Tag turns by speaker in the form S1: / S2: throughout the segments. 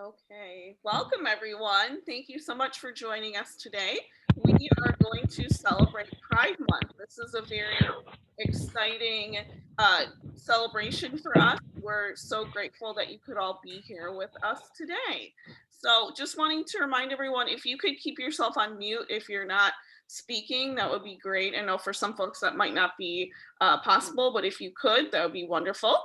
S1: Okay, welcome everyone. Thank you so much for joining us today. We are going to celebrate Pride Month. This is a very exciting celebration for us. We're so grateful that you could all be here with us today. So just wanting to remind everyone, if you could keep yourself on mute if you're not speaking, that would be great. I know for some folks that might not be possible, but if you could, that would be wonderful.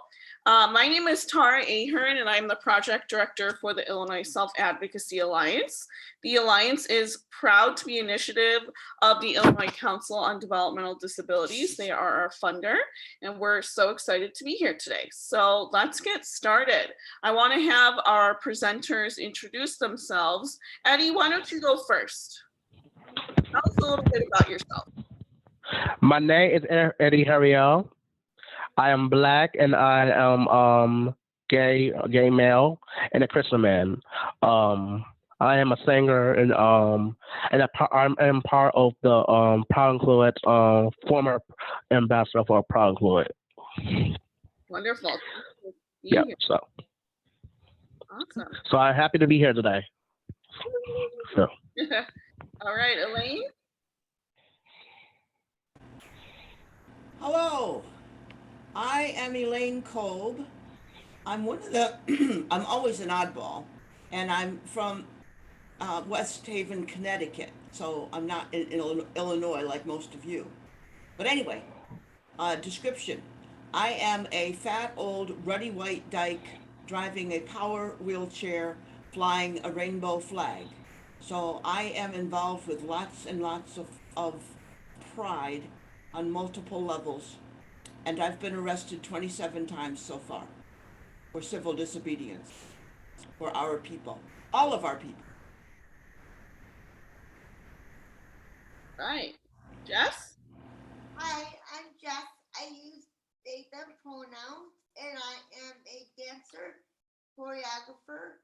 S1: My name is Tara Ahern, and I'm the project director for the Illinois Self-Advocacy Alliance. The Alliance is proud to be an initiative of the Illinois Council on Developmental Disabilities. They are our funder, and we're so excited to be here today. So let's get started. I want to have our presenters introduce themselves. Eddie, why don't you go first? Tell us a little bit about yourself.
S2: My name is Eddie Harriel. I am Black and I am gay male and a Christian man. I am a singer and I'm part of the Proud Included former ambassador for Proud Included.
S1: Wonderful.
S2: Yeah. So.
S1: Awesome.
S2: So I'm happy to be here today. So.
S1: All right, Elaine.
S3: Hello, I am Elaine Kolb. I'm one of the, I'm always an oddball, and I'm from West Haven, Connecticut, so I'm not in Illinois like most of you. But anyway, description. I am a fat, old, ruddy white dyke driving a power wheelchair, flying a rainbow flag. So I am involved with lots and lots of pride on multiple levels, and I've been arrested 27 times so far for civil disobedience for our people, all of our people.
S1: Right. Jess?
S4: Hi, I'm Jess. I use they them pronouns, and I am a dancer, choreographer,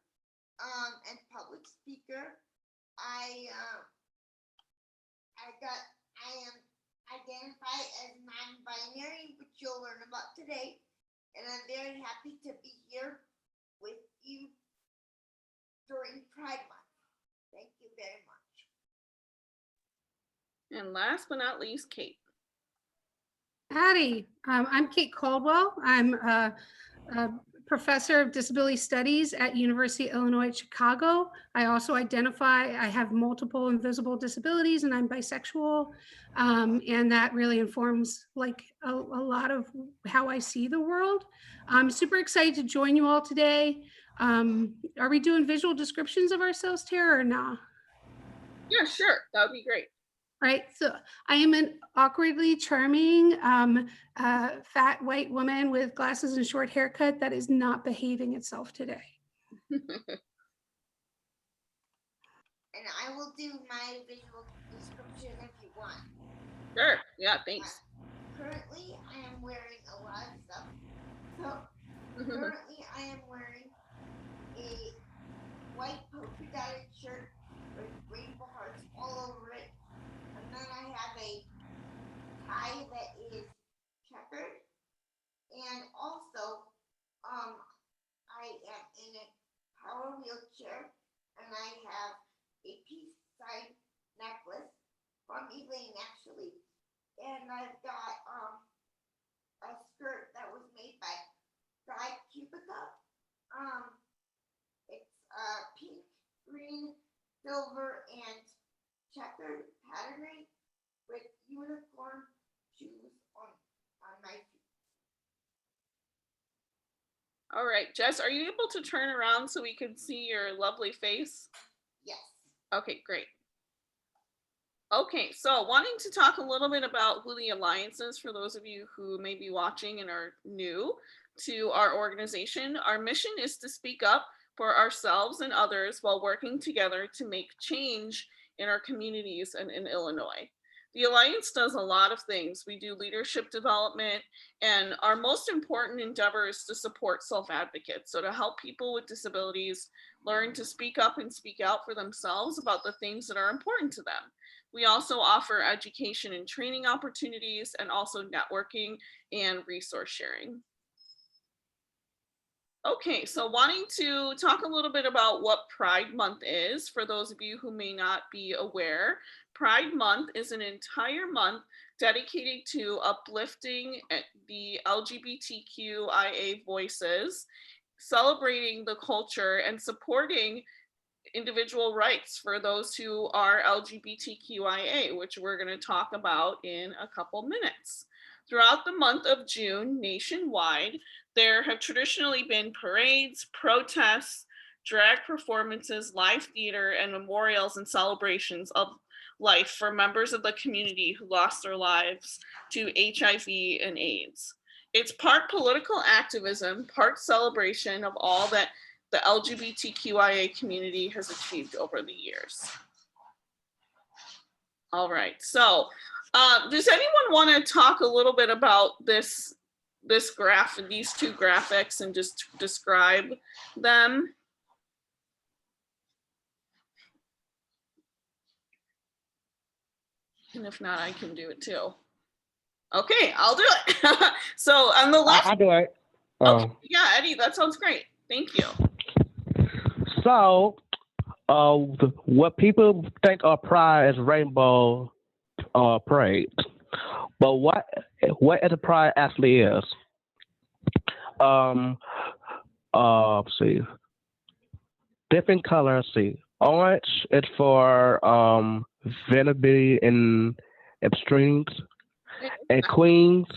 S4: and public speaker. I am identify as non-binary, which you'll learn about today, and I'm very happy to be here with you during Pride Month. Thank you very much.
S1: And last but not least, Kate.
S5: Howdy, I'm Kate Caldwell. I'm a professor of disability studies at University of Illinois at Chicago. I also I have multiple invisible disabilities, and I'm bisexual. And that really informs like a lot of how I see the world. I'm super excited to join you all today. Are we doing visual descriptions of ourselves, Tara, or not?
S1: Yeah, sure. That would be great.
S5: Right, so I am an awkwardly charming, fat white woman with glasses and short haircut that is not behaving itself today.
S4: And I will do my visual description if you want.
S1: Sure, yeah, thanks.
S4: Currently, I am wearing a lot of stuff. So, currently, I am wearing a white polka dotted shirt with rainbow hearts all over it. And then I have a tie that is checkered, and also I am in a power wheelchair, and I have a peace sign necklace from Elaine actually, and I've got a skirt that was made by Lgbtqia. It's pink, green, silver, and checkered patterning with unicorn shoes on my feet.
S1: All right, Jess, are you able to turn around so we can see your lovely face?
S4: Yes.
S1: Okay, great. Okay, so wanting to talk a little bit about who the Alliance is for those of you who may be watching and are new to our organization. Our mission is to speak up for ourselves and others while working together to make change in our communities and in Illinois. The Alliance does a lot of things. We do leadership development, and our most important endeavor is to support self-advocates. So to help people with disabilities learn to speak up and speak out for themselves about the things that are important to them. We also offer education and training opportunities, and also networking and resource sharing. Okay, so wanting to talk a little bit about what Pride Month is, for those of you who may not be aware, Pride Month is an entire month dedicated to uplifting the LGBTQIA voices, celebrating the culture, and supporting individual rights for those who are LGBTQIA, which we're going to talk about in a couple minutes. Throughout the month of June, nationwide, there have traditionally been parades, protests, drag performances, live theater, and memorials and celebrations of life for members of the community who lost their lives to HIV and AIDS. It's part political activism, part celebration of all that the LGBTQIA community has achieved over the years. All right, so does anyone want to talk a little bit about this graph, these two graphics, and just describe them? And if not, I can do it too. Okay, I'll do it. So on the left,
S2: I'll do it.
S1: Okay, yeah, Eddie, that sounds great. Thank you.
S2: So, what people think of Pride is rainbow parade, but what a Pride actually is? See, different colors. See, orange is for visibility and extremes, and queens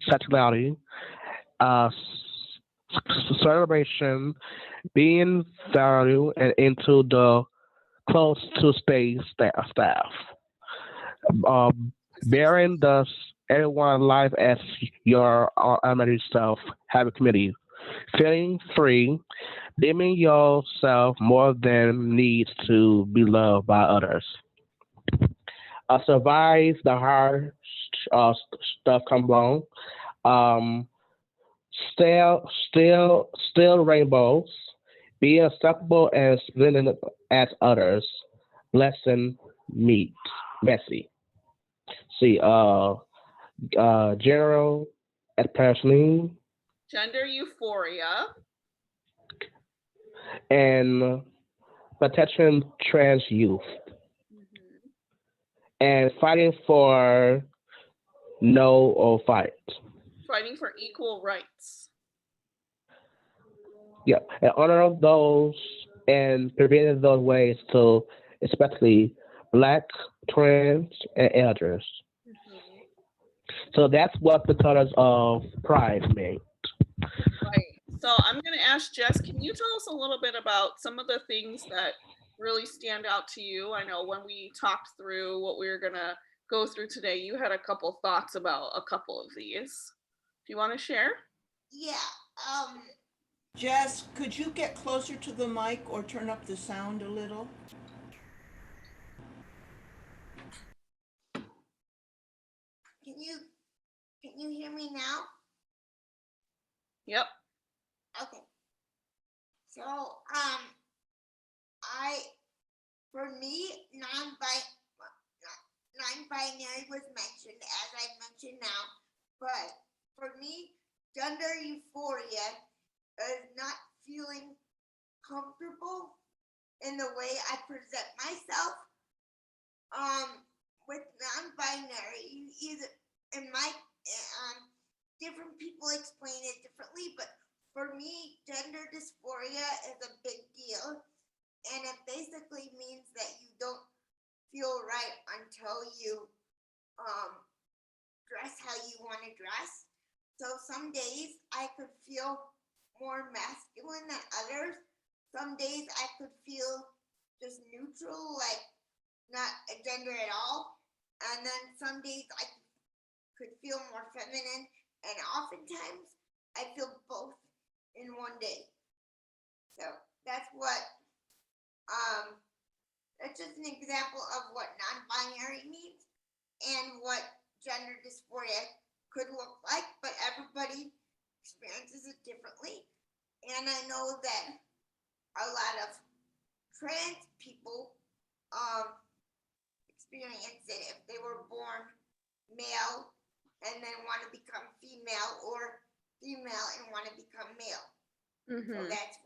S2: sexuality, celebration, being value and into the close to space staff. Bearing thus everyone life as your almighty self, have a committee. Feeling free, deeming yourself more than needs to be loved by others. Survive the hard stuff come along. Um, still rainbows. Be acceptable as willing as others. Lesson meet messy. See, general expression
S1: Gender euphoria.
S2: and protection trans youth and fighting for no or fight.
S1: Fighting for equal rights.
S2: Yeah, and honor those and preventing those ways to especially Black, trans, and elders. So that's what the colors of Pride mean.
S1: Right. So I'm going to ask Jess, can you tell us a little bit about some of the things that really stand out to you? I know when we talked through what we were going to go through today, you had a couple thoughts about a couple of these. Do you want to share?
S4: Yeah.
S3: Jess, could you get closer to the mic or turn up the sound a little?
S4: Can you hear me now?
S1: Yep.
S4: Okay. So, for me, non-binary was mentioned, as I mentioned now, but for me, gender euphoria is not feeling comfortable in the way I present myself. With non-binary, either in my different people explain it differently, but for me, gender dysphoria is a big deal, and it basically means that you don't feel right until you dress how you want to dress. So some days I could feel more masculine than others. Some days I could feel just neutral, like not a gender at all. And then some days I could feel more feminine, and oftentimes I feel both in one day. So that's what that's just an example of what non-binary means and what gender dysphoria could look like, but everybody experiences it differently. And I know that a lot of trans people experience it if they were born male and then want to become female, or female and want to become male.
S1: Mm-hmm.
S4: So that's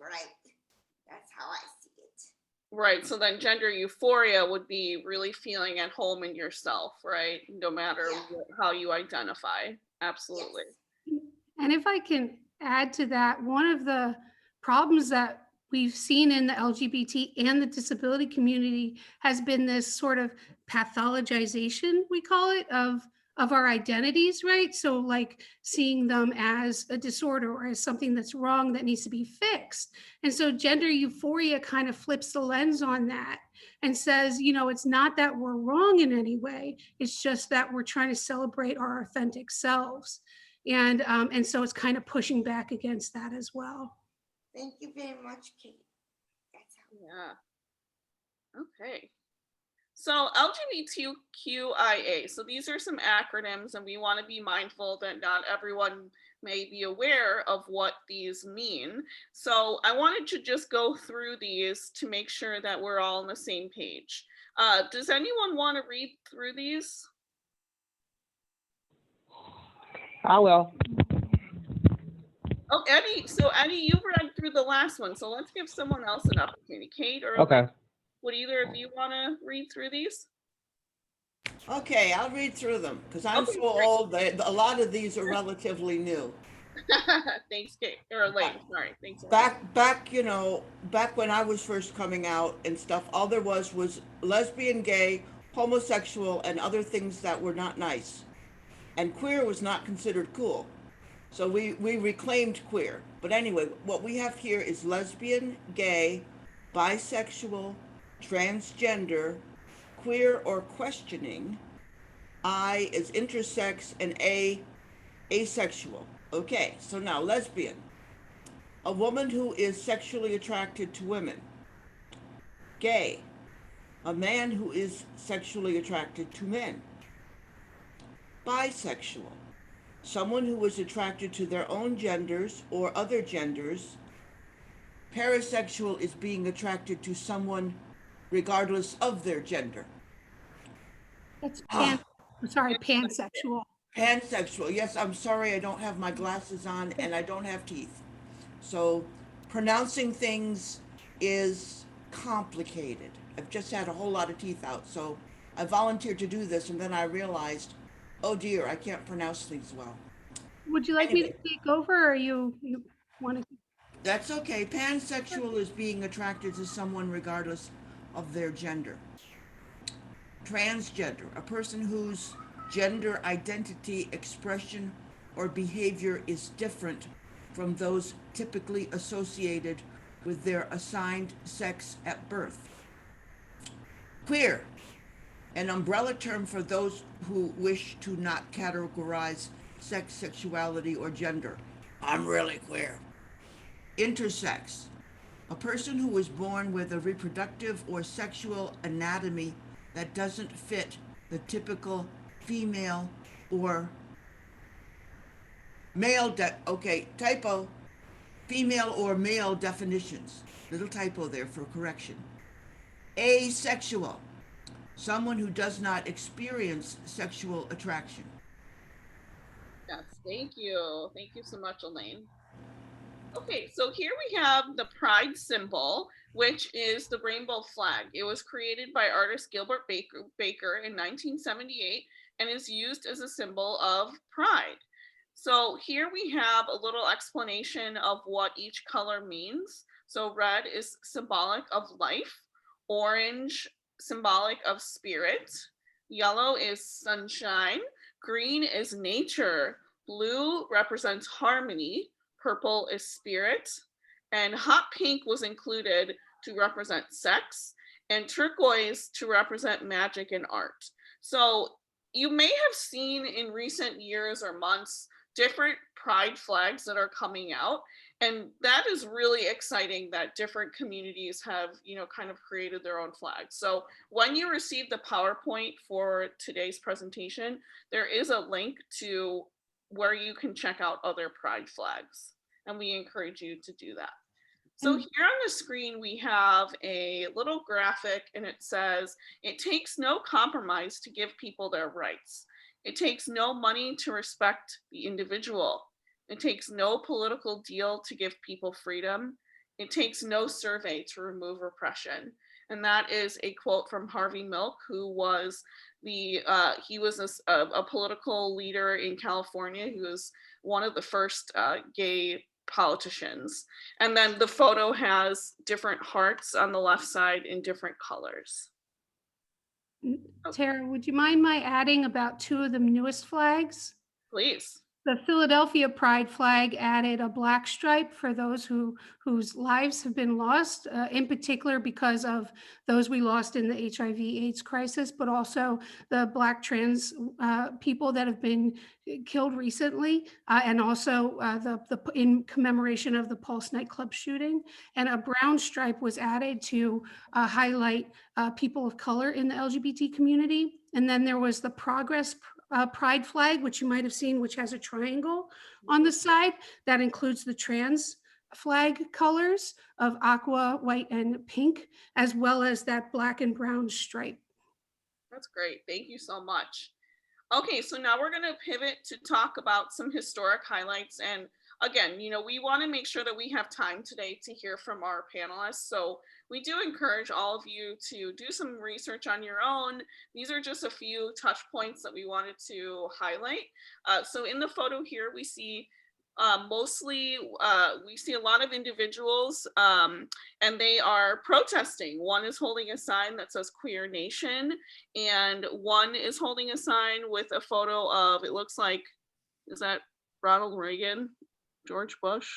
S4: how I see it.
S1: Right. So then gender euphoria would be really feeling at home in yourself, right? No matter how you identify. Absolutely.
S4: Yes.
S5: And if I can add to that, one of the problems that we've seen in the LGBT and the disability community has been this sort of pathologization, we call it, of our identities, right? So like seeing them as a disorder or as something that's wrong that needs to be fixed. And so gender euphoria kind of flips the lens on that and says, you know, it's not that we're wrong in any way. It's just that we're trying to celebrate our authentic selves. And so it's kind of pushing back against that as well.
S4: Thank you very much, Kate. That's how.
S1: Yeah. Okay. So LGBTQIA. So these are some acronyms, and we want to be mindful that not everyone may be aware of what these mean. So I wanted to just go through these to make sure that we're all on the same page. Does anyone want to read through these?
S2: I will.
S1: Oh, Eddie. So Eddie, you read through the last one. So let's give someone else an opportunity. Kate or
S2: Okay.
S1: would either of you want to read through these?
S3: Okay, I'll read through them because I'm
S1: Okay,
S3: so
S1: great.
S3: old that a lot of these are relatively new.
S1: Thanks, Kate. Or Elaine. Sorry. Thanks.
S3: Back when I was first coming out and stuff, all there was lesbian, gay, homosexual, and other things that were not nice. And queer was not considered cool. So we reclaimed queer. But anyway, what we have here is lesbian, gay, bisexual, transgender, queer or questioning. I is intersex, and A, asexual. Okay, so now lesbian. A woman who is sexually attracted to women. Gay. A man who is sexually attracted to men. Bisexual. Someone who is attracted to their own genders or other genders. Pansexual is being attracted to someone regardless of their gender.
S5: That's pansexual.
S3: Pansexual. Yes, I'm sorry I don't have my glasses on and I don't have teeth. So pronouncing things is complicated. I've just had a whole lot of teeth out. So I volunteered to do this and then I realized, oh dear, I can't pronounce things well.
S5: Would you like me to take over or you want to?
S3: That's okay. Pansexual is being attracted to someone regardless of their gender. Transgender, a person whose gender identity, expression, or behavior is different from those typically associated with their assigned sex at birth. Queer, an umbrella term for those who wish to not categorize sex, sexuality, or gender. I'm really queer. Intersex, a person who was born with a reproductive or sexual anatomy that doesn't fit the typical female or male, typo, female or male definitions. Little typo there for correction. Asexual, someone who does not experience sexual attraction.
S1: Yes, thank you. Thank you so much, Elaine. Okay, so here we have the pride symbol, which is the rainbow flag. It was created by artist Gilbert Baker in 1978 and is used as a symbol of pride. So here we have a little explanation of what each color means. So red is symbolic of life, orange symbolic of spirit, yellow is sunshine, green is nature, blue represents harmony, purple is spirit, and hot pink was included to represent sex, and turquoise to represent magic and art. So you may have seen in recent years or months different pride flags that are coming out, and that is really exciting that different communities have, kind of created their own flags. So when you receive the PowerPoint for today's presentation, there is a link to where you can check out other pride flags, and we encourage you to do that. So here on the screen, we have a little graphic, and it says, it takes no compromise to give people their rights. It takes no money to respect the individual. It takes no political deal to give people freedom. It takes no survey to remove repression. And that is a quote from Harvey Milk, who was he was a political leader in California. He was one of the first gay politicians. And then the photo has different hearts on the left side in different colors.
S5: Tara, would you mind my adding about two of the newest flags?
S1: Please.
S5: The Philadelphia Pride flag added a black stripe for those whose lives have been lost, in particular because of those we lost in the HIV/AIDS crisis, but also the Black trans people that have been killed recently, and also in commemoration of the Pulse nightclub shooting. And a brown stripe was added to highlight people of color in the LGBT community. And then there was the Progress Pride flag, which you might have seen, which has a triangle on the side that includes the trans flag colors of aqua, white, and pink, as well as that black and brown stripe.
S1: That's great. Thank you so much. Okay, so now we're going to pivot to talk about some historic highlights. And again, we want to make sure that we have time today to hear from our panelists. So we do encourage all of you to do some research on your own. These are just a few touch points that we wanted to highlight. So in the photo here, we see we see a lot of individuals and they are protesting. One is holding a sign that says Queer Nation, and one is holding a sign with a photo of, it looks like, is that Ronald Reagan, George Bush?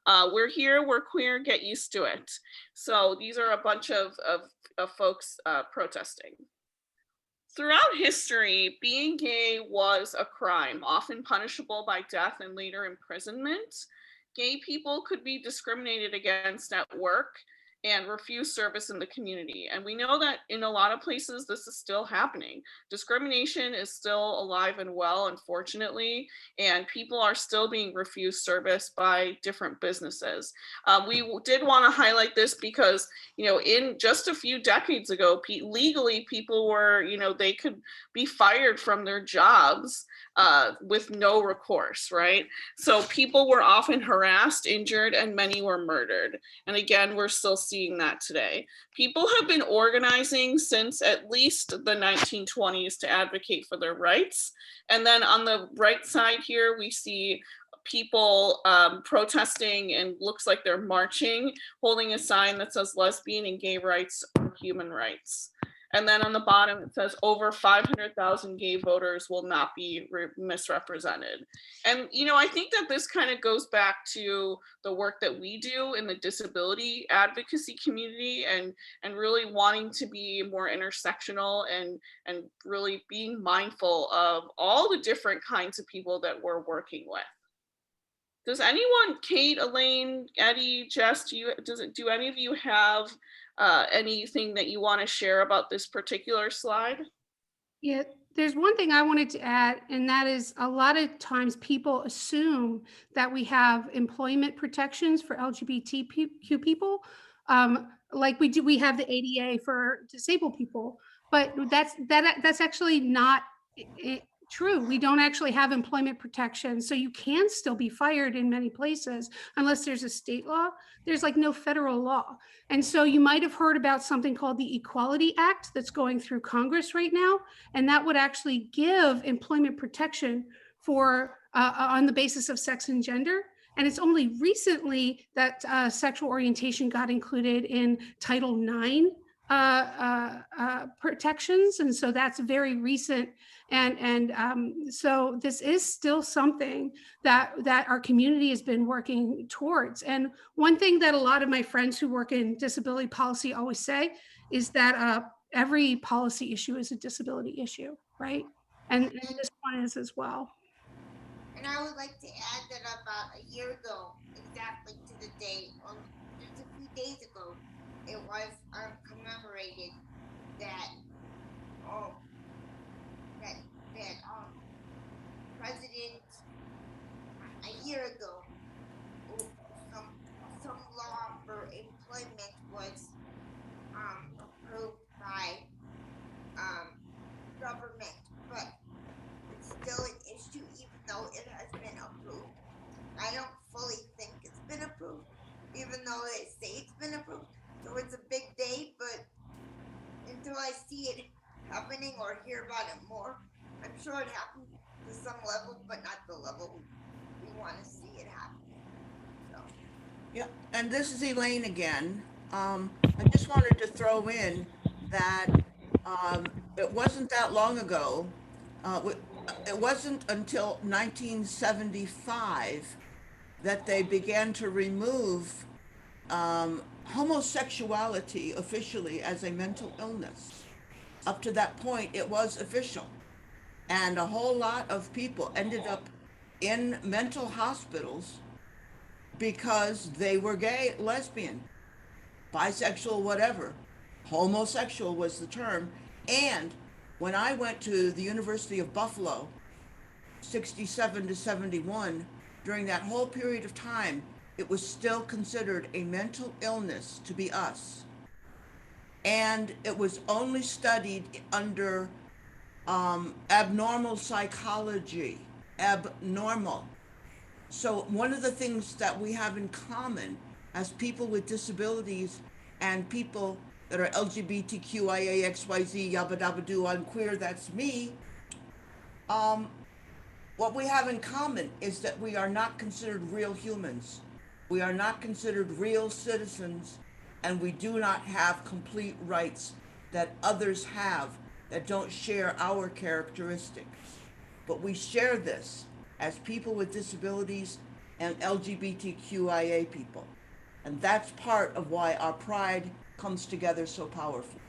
S1: We're here, we're queer, get used to it. So these are a bunch of folks protesting. Throughout history, being gay was a crime, often punishable by death and later imprisonment. Gay people could be discriminated against at work and refuse service in the community. And we know that in a lot of places, this is still happening. Discrimination is still alive and well, unfortunately, and people are still being refused service by different businesses. We did want to highlight this because, in just a few decades ago, legally people were, they could be fired from their jobs with no recourse, right? So people were often harassed, injured, and many were murdered. And again, we're still seeing that today. People have been organizing since at least the 1920s to advocate for their rights. And then on the right side here, we see people protesting, and looks like they're marching, holding a sign that says lesbian and gay rights are human rights. And then on the bottom, it says over 500,000 gay voters will not be misrepresented. And, I think that this kind of goes back to the work that we do in the disability advocacy community, and really wanting to be more intersectional and really being mindful of all the different kinds of people that we're working with. Does anyone, Kate, Elaine, Eddie, Jess, do any of you have anything that you want to share about this particular slide?
S5: Yeah, there's one thing I wanted to add, and that is a lot of times people assume that we have employment protections for LGBTQ people. Like we have the ADA for disabled people, but that's actually not true. We don't actually have employment protection. So you can still be fired in many places unless there's a state law. There's like no federal law. And so you might have heard about something called the Equality Act that's going through Congress right now. And that would actually give employment protection for on the basis of sex and gender. And it's only recently that sexual orientation got included in Title IX protections. And so that's very recent. And so this is still something that our community has been working towards. And one thing that a lot of my friends who work in disability policy always say is that every policy issue is a disability issue, right? And this one is as well.
S4: And I would like to add that about a year ago, exactly to the day, just a few days ago, it was commemorated that president a year ago, some law for employment was approved by government, but it's still an issue even though it has been approved. I been approved, so it's a big day, but until I see it happening or hear about it more, I'm sure it happened to some level, but not the level we want to see it happen. So.
S3: Yeah, and this is Elaine again. I just wanted to throw in that it wasn't that long ago. It wasn't until 1975 that they began to remove homosexuality officially as a mental illness. Up to that point, it was official. And a whole lot of people ended up in mental hospitals because they were gay, lesbian, bisexual, whatever. Homosexual was the term. And when I went to the University of Buffalo, 67 to 71, during that whole period of time, it was still considered a mental illness to be us. And it was only studied under abnormal psychology, abnormal. So one of the things that we have in common as people with disabilities and people that are LGBTQIA, XYZ, yabba dabba doo, I'm queer, that's me. What we have in common is that we are not considered real humans. We are not considered real citizens, and we do not have complete rights that others have that don't share our characteristics. But we share this as people with disabilities and LGBTQIA people. And that's part of why our pride comes together so powerfully.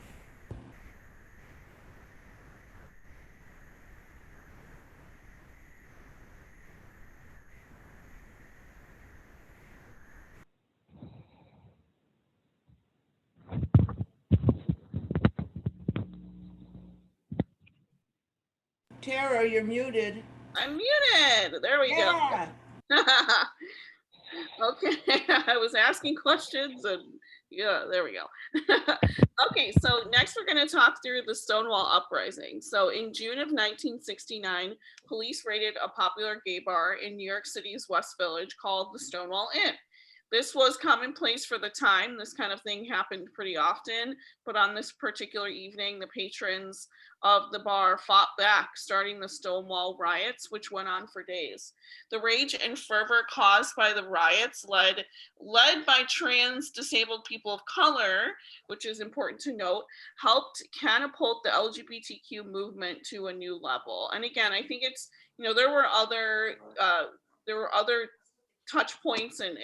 S3: Tara, you're muted.
S1: I'm muted. There we go. Okay, I was asking questions and yeah, there we go. Okay, so next we're going to talk through the Stonewall Uprising. So in June of 1969, police raided a popular gay bar in New York City's West Village called the Stonewall Inn. This was commonplace for the time. This kind of thing happened pretty often, but on this particular evening, the patrons of the bar fought back, starting the Stonewall riots, which went on for days. The rage and fervor caused by the riots, led by trans disabled people of color, which is important to note, helped catapult the LGBTQ movement to a new level. And again, I think it's, there were other touch points and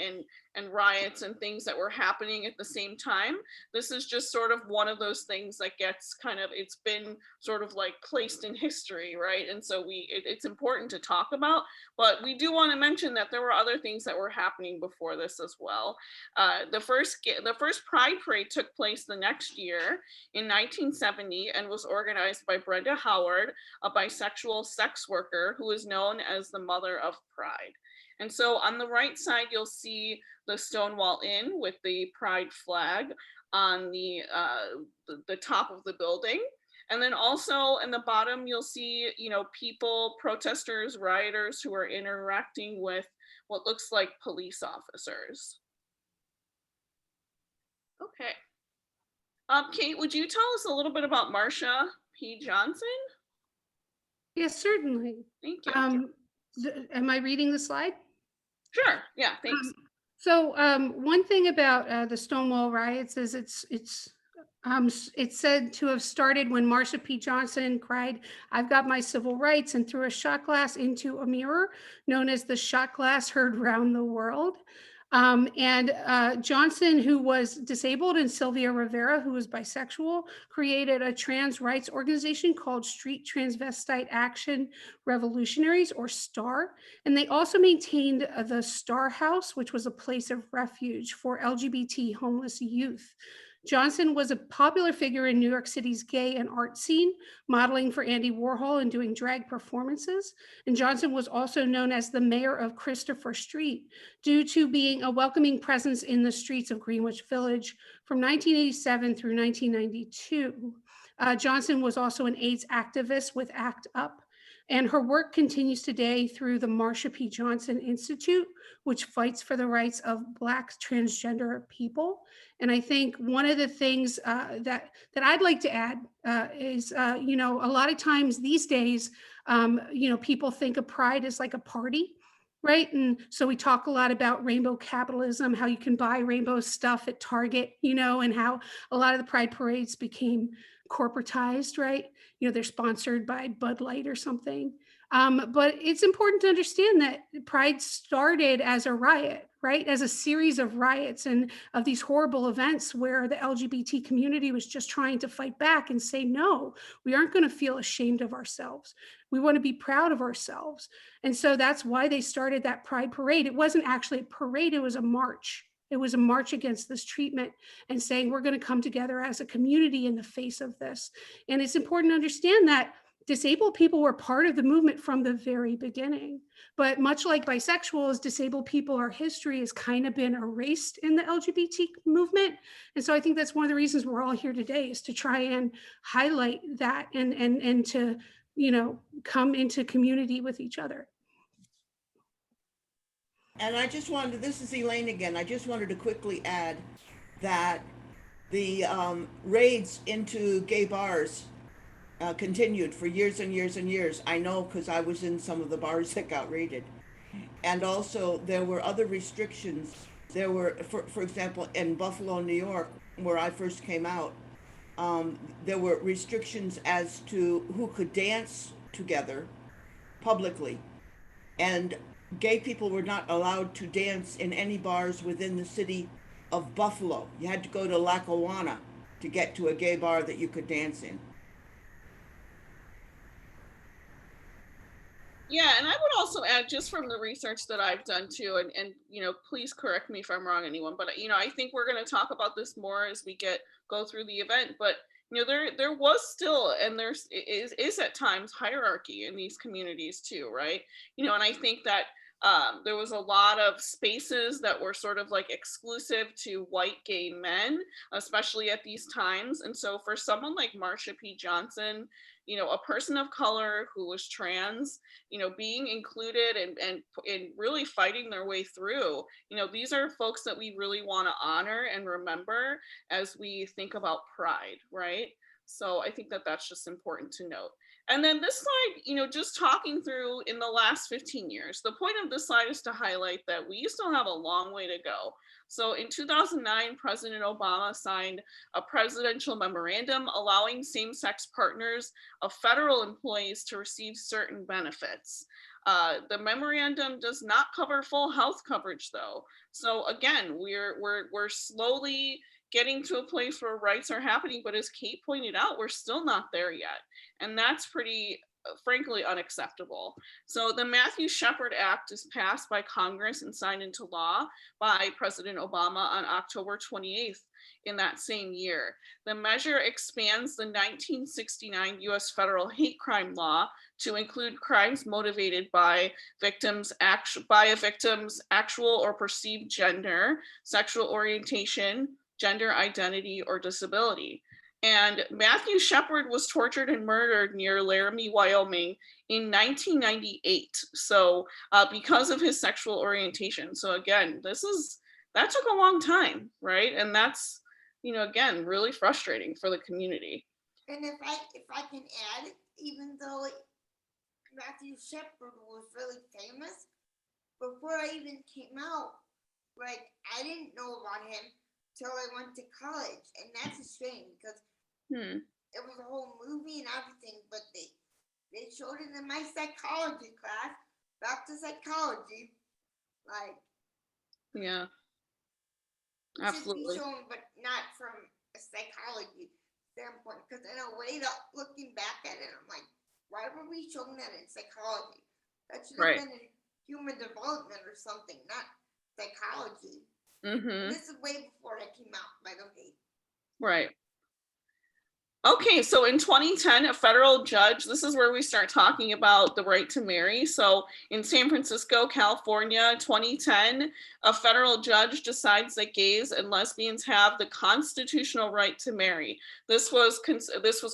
S1: riots and things that were happening at the same time. This is just sort of one of those things that gets it's been sort of like placed in history, right? And so it's important to talk about, but we do want to mention that there were other things that were happening before this as well. The first Pride Parade took place the next year in 1970 and was organized by Brenda Howard, a bisexual sex worker who is known as the Mother of Pride. And so on the right side, you'll see the Stonewall Inn with the Pride flag on the top of the building. And then also in the bottom, you'll see, people, protesters, rioters who are interacting with what looks like police officers. Okay. Kate, would you tell us a little bit about Marsha P Johnson?
S5: Yes, certainly.
S1: Thank you.
S5: Am I reading the slide?
S1: Sure. Yeah, thanks.
S5: So one thing about the Stonewall riots is it's said to have started when Marsha P Johnson cried, "I've got my civil rights," and threw a shot glass into a mirror known as the shot glass heard round the world. Johnson, who was disabled, and Sylvia Rivera, who was bisexual, created a trans rights organization called Street Transvestite Action Revolutionaries, or STAR. And they also maintained the Star House, which was a place of refuge for LGBT homeless youth. Johnson was a popular figure in New York City's gay and art scene, modeling for Andy Warhol and doing drag performances. And Johnson was also known as the mayor of Christopher Street due to being a welcoming presence in the streets of Greenwich Village from 1987 through 1992. Johnson was also an AIDS activist with ACT UP. And her work continues today through the Marsha P Johnson Institute, which fights for the rights of Black transgender people. And I think one of the things that I'd like to add is, you know, a lot of times these days, you know, people think of Pride as like a party, right? And so we talk a lot about rainbow capitalism, how you can buy rainbow stuff at Target, you know, and how a lot of the Pride parades became corporatized, right? You know, they're sponsored by Bud Light or something. But it's important to understand that Pride started as a riot, right? As a series of riots and of these horrible events where the LGBT community was just trying to fight back and say, no, we aren't going to feel ashamed of ourselves. We want to be proud of ourselves. And so that's why they started that Pride parade. It wasn't actually a parade, it was a march. It was a march against this treatment and saying we're going to come together as a community in the face of this. And it's important to understand that disabled people were part of the movement from the very beginning. But much like bisexuals, disabled people, our history has kind of been erased in the LGBT movement. And so I think that's one of the reasons we're all here today, is to try and highlight that and to, you know, come into community with each other.
S3: And I just wanted, this is Elaine again, I just wanted to quickly add that the raids into gay bars continued for years and years and years. I know because I was in some of the bars that got raided. And also there were other restrictions. There were, for example, in Buffalo, New York, where I first came out, there were restrictions as to who could dance together publicly. And gay people were not allowed to dance in any bars within the city of Buffalo. You had to go to Lackawanna to get to a gay bar that you could dance in.
S1: Yeah, and I would also add, just from the research that I've done too, and you know, please correct me if I'm wrong, anyone, but you know, I think we're going to talk about this more as we go through the event. But you know, there was still, and there's is at times hierarchy in these communities too, right? You know, and I think that there was a lot of spaces that were sort of like exclusive to white gay men, especially at these times. And so for someone like Marsha P Johnson, you know, a person of color who was trans, you know, being included and really fighting their way through, you know, these are folks that we really want to honor and remember as we think about Pride, right? So I think that that's just important to note. And then this slide, you know, just talking through in the last 15 years, the point of this slide is to highlight that we still have a long way to go. So in 2009, President Obama signed a presidential memorandum allowing same-sex partners of federal employees to receive certain benefits. The memorandum does not cover full health coverage, though. So again, we're slowly getting to a place where rights are happening, but as Kate pointed out, we're still not there yet. And that's pretty, frankly, unacceptable. So the Matthew Shepard Act is passed by Congress and signed into law by President Obama on October 28th in that same year. The measure expands the 1969 US federal hate crime law to include crimes motivated by a victim's actual or perceived gender, sexual orientation, gender identity, or disability. And Matthew Shepard was tortured and murdered near Laramie, Wyoming in 1998. So because of his sexual orientation. So again, that took a long time, right? And that's, you know, again, really frustrating for the community.
S4: And if I can add, even though Matthew Shepard was really famous, before I even came out, like, I didn't know about him till I went to college, and that's a shame because it was a whole movie and everything, but they showed it in my psychology class, back to psychology, like,
S1: yeah, absolutely.
S4: Should be shown, but not from a psychology standpoint, because in a way, looking back at it, I'm like, why were we showing that in psychology? That should have been in human development or something, not psychology. This is way before I came out, by the way.
S1: Right. Okay, so in 2010, a federal judge, this is where we start talking about the right to marry. So in San Francisco, California, 2010, a federal judge decides that gays and lesbians have the constitutional right to marry. This was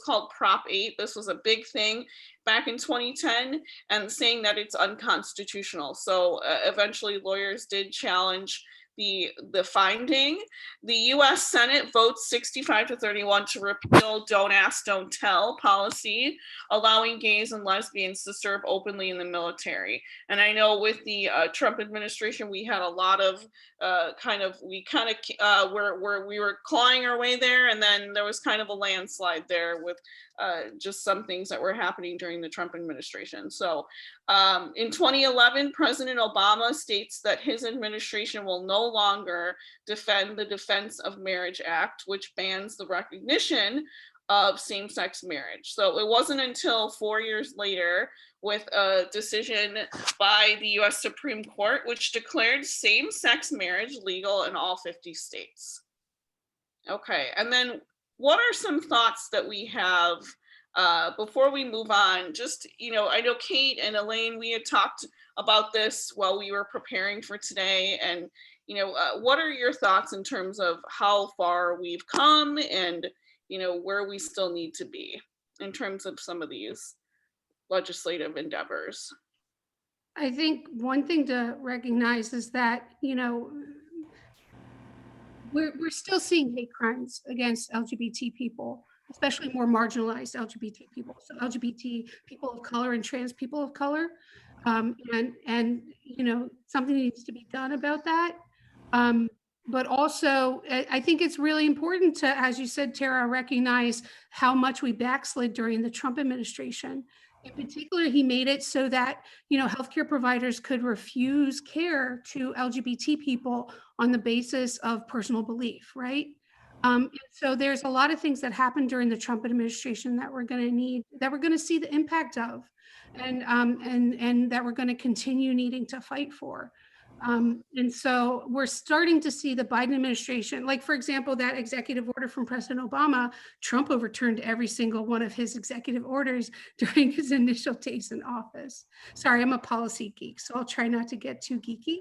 S1: called Prop 8. This was a big thing back in 2010, and saying that it's unconstitutional. So eventually lawyers did challenge the finding. The US Senate votes 65-31 to repeal Don't Ask, Don't Tell policy, allowing gays and lesbians to serve openly in the military. And I know with the Trump administration, we had a lot of we were clawing our way there, and then there was kind of a landslide there with just some things that were happening during the Trump administration. So in 2011, President Obama states that his administration will no longer defend the Defense of Marriage Act, which bans the recognition of same-sex marriage. So it wasn't until 4 years later, with a decision by the US Supreme Court, which declared same-sex marriage legal in all 50 states. Okay, and then what are some thoughts that we have before we move on? Just, I know Kate and Elaine, we had talked about this while we were preparing for today, and what are your thoughts in terms of how far we've come and where we still need to be in terms of some of these legislative endeavors?
S5: I think one thing to recognize is that, we're still seeing hate crimes against LGBT people, especially more marginalized LGBT people. So LGBT people of color and trans people of color. And something needs to be done about that. But also, I think it's really important to, as you said, Tara, recognize how much we backslid during the Trump administration. In particular, he made it so that, healthcare providers could refuse care to LGBT people on the basis of personal belief, right? So there's a lot of things that happened during the Trump administration that we're going to see the impact of, and that we're going to continue needing to fight for. And so we're starting to see the Biden administration, like, for example, that executive order from President Obama. Trump overturned every single one of his executive orders during his initial days in office. Sorry, I'm a policy geek, so I'll try not to get too geeky.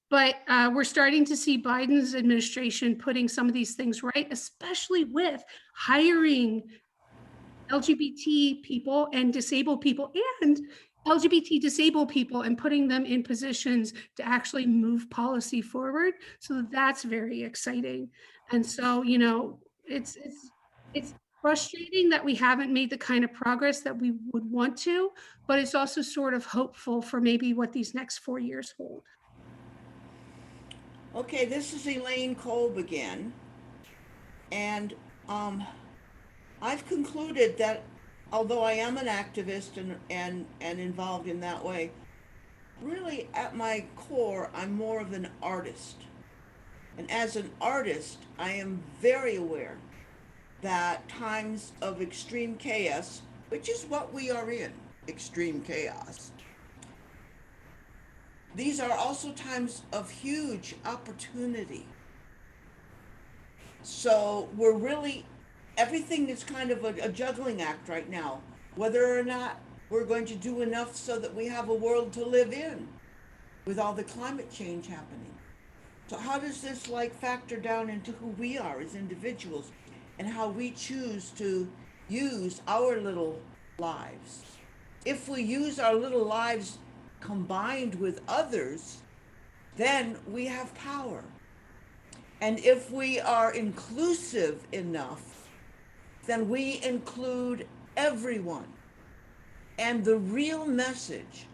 S5: But we're starting to see Biden's administration putting some of these things right, especially with hiring LGBT people and disabled people and LGBT disabled people and putting them in positions to actually move policy forward. So that's very exciting. And so, it's frustrating that we haven't made the kind of progress that we would want to, but it's also sort of hopeful for maybe what these next 4 years hold.
S3: Okay, this is Elaine Kolb again. And I've concluded that although I am an activist and involved in that way, really at my core, I'm more of an artist. And as an artist, I am very aware that times of extreme chaos, which is what we are in, extreme chaos, these are also times of huge opportunity. So everything is kind of a juggling act right now, whether or not we're going to do enough so that we have a world to live in with all the climate change happening. So how does this factor down into who we are as individuals and how we choose to use our little lives? If we use our little lives combined with others, then we have power. And if we are inclusive enough, then we include everyone. And the real message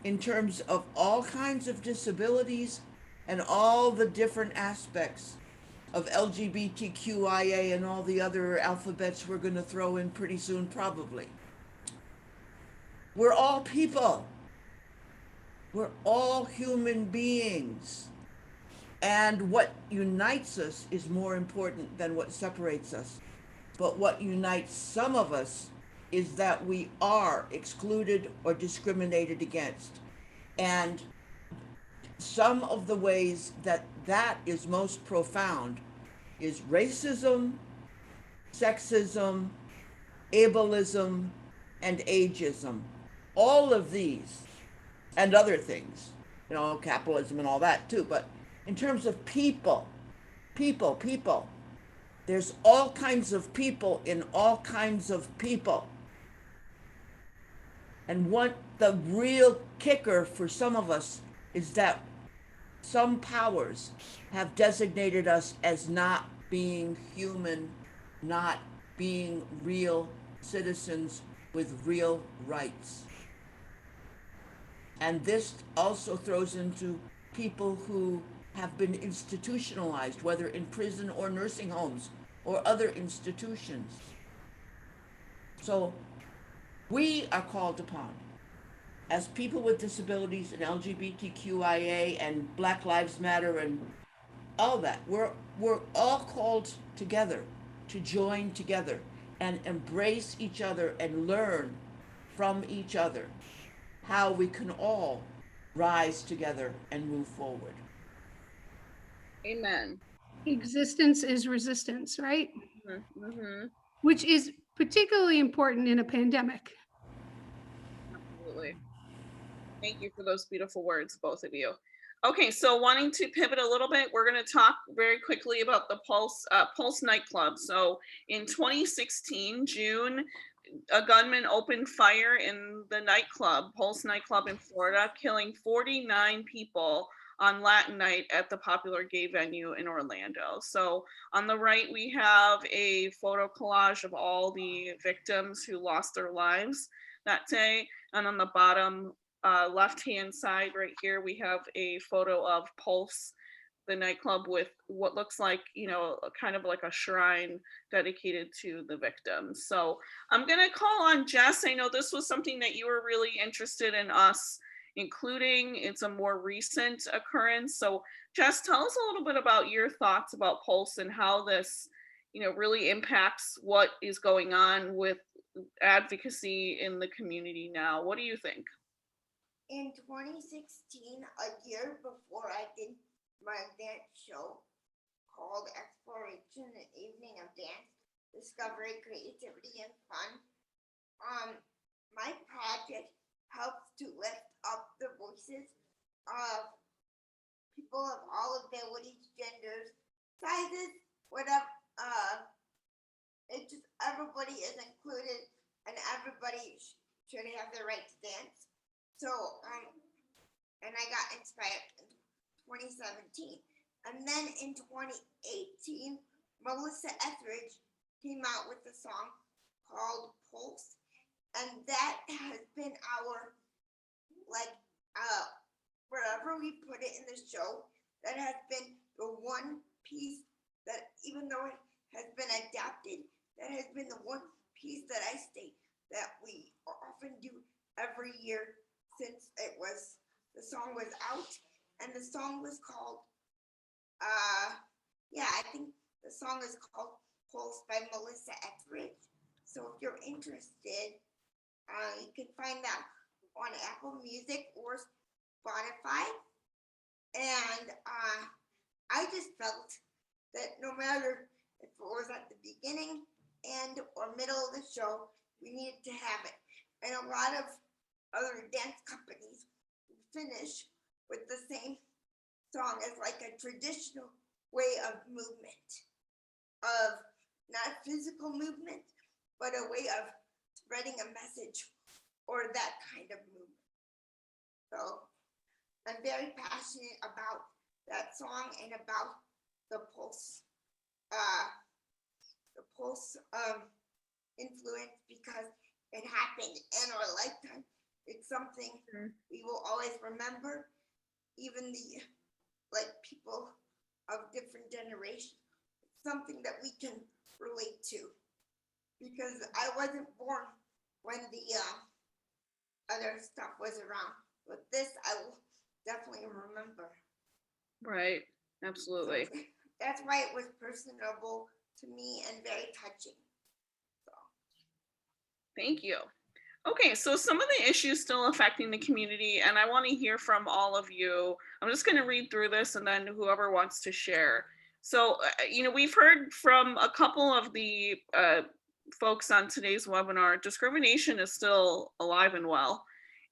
S3: in terms of all kinds of disabilities and all the different aspects of LGBTQIA and all the other alphabets we're going to throw in pretty soon, probably. We're all people. We're all human beings. And what unites us is more important than what separates us. But what unites some of us is that we are excluded or discriminated against. And some of the ways that is most profound is racism, sexism, ableism, and ageism. All of these and other things, capitalism and all that too. But in terms of people, people, there's all kinds of people in all kinds of people. And what the real kicker for some of us is that some powers have designated us as not being human, not being real citizens with real rights. And this also throws into people who have been institutionalized, whether in prison or nursing homes or other institutions. So we are called upon as people with disabilities and LGBTQIA and Black Lives Matter and all that. We're all called together to join together and embrace each other and learn from each other how we can all rise together and move forward.
S1: Amen.
S5: Existence is resistance, right?
S1: Mm-hmm.
S5: Which is particularly important in a pandemic.
S1: Absolutely. Thank you for those beautiful words, both of you. Okay, so wanting to pivot a little bit, we're going to talk very quickly about the Pulse nightclub. So in 2016, June, a gunman opened fire in the nightclub, Pulse nightclub in Florida, killing 49 people on Latin night at the popular gay venue in Orlando. So on the right, we have a photo collage of all the victims who lost their lives that day. And on the bottom left-hand side right here, we have a photo of Pulse, the nightclub, with what looks like, kind of like a shrine dedicated to the victims. So I'm going to call on Jess. I know this was something that you were really interested in us including. It's a more recent occurrence. So Jess, tell us a little bit about your thoughts about Pulse and how this, really impacts what is going on with advocacy in the community now. What do you think?
S4: In 2016, a year before I did my dance show called Exploration, an evening of dance, discovery, creativity, and fun, my project helps to lift up the voices of people of all abilities, genders, sizes, whatever. It's just everybody is included and everybody should have the right to dance. So, and I got inspired in 2017. And then in 2018, Melissa Etheridge came out with a song called Pulse. And that has been our, wherever we put it in the show, that has been the one piece that, even though it has been adapted, that has been the one piece that I state that we often do every year since the song was out. And the song was called, I think the song is called Pulse by Melissa Etheridge. So if you're interested, you can find that on Apple Music or Spotify. And I just felt that no matter if it was at the beginning and or middle of the show, we needed to have it. And a lot of other dance companies finish with the same song as like a traditional way of movement, of not physical movement, but a way of spreading a message or that kind of movement. So I'm very passionate about that song and about the Pulse influence, because it happened in our lifetime. It's something we will always remember, even the people of different generations. It's something that we can relate to, because I wasn't born when the other stuff was around, but this I will definitely remember.
S1: Right, absolutely.
S4: So that's why it was personable to me and very touching. So.
S1: Thank you. Okay, so some of the issues still affecting the community, and I want to hear from all of you. I'm just going to read through this, and then whoever wants to share. So, we've heard from a couple of the folks on today's webinar, discrimination is still alive and well.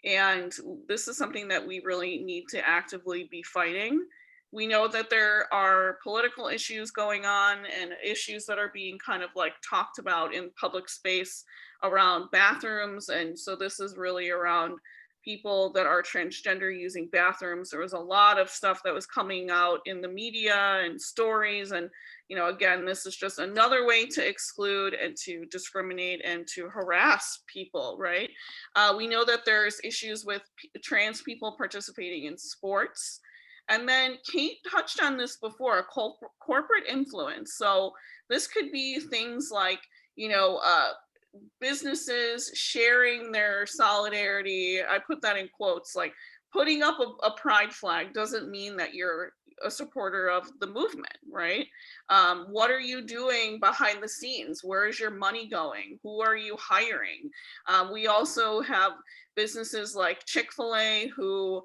S1: And this is something that we really need to actively be fighting. We know that there are political issues going on and issues that are being kind of like talked about in public space around bathrooms. And so this is really around people that are transgender using bathrooms. There was a lot of stuff that was coming out in the media and stories. And, again, this is just another way to exclude and to discriminate and to harass people, right? We know that there's issues with trans people participating in sports. And then Kate touched on this before, corporate influence. So this could be things like, businesses sharing their solidarity. I put that in quotes, like putting up a pride flag doesn't mean that you're a supporter of the movement, right? What are you doing behind the scenes? Where is your money going? Who are you hiring? We also have businesses like Chick-fil-A who,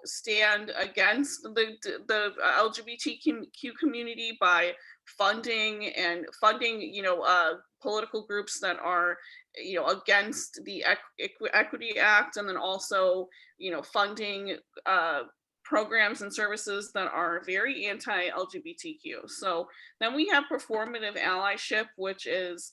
S1: stand against the LGBTQ community by funding political groups that are against the Equity Act, and then also funding programs and services that are very anti-LGBTQ. So then we have performative allyship, which is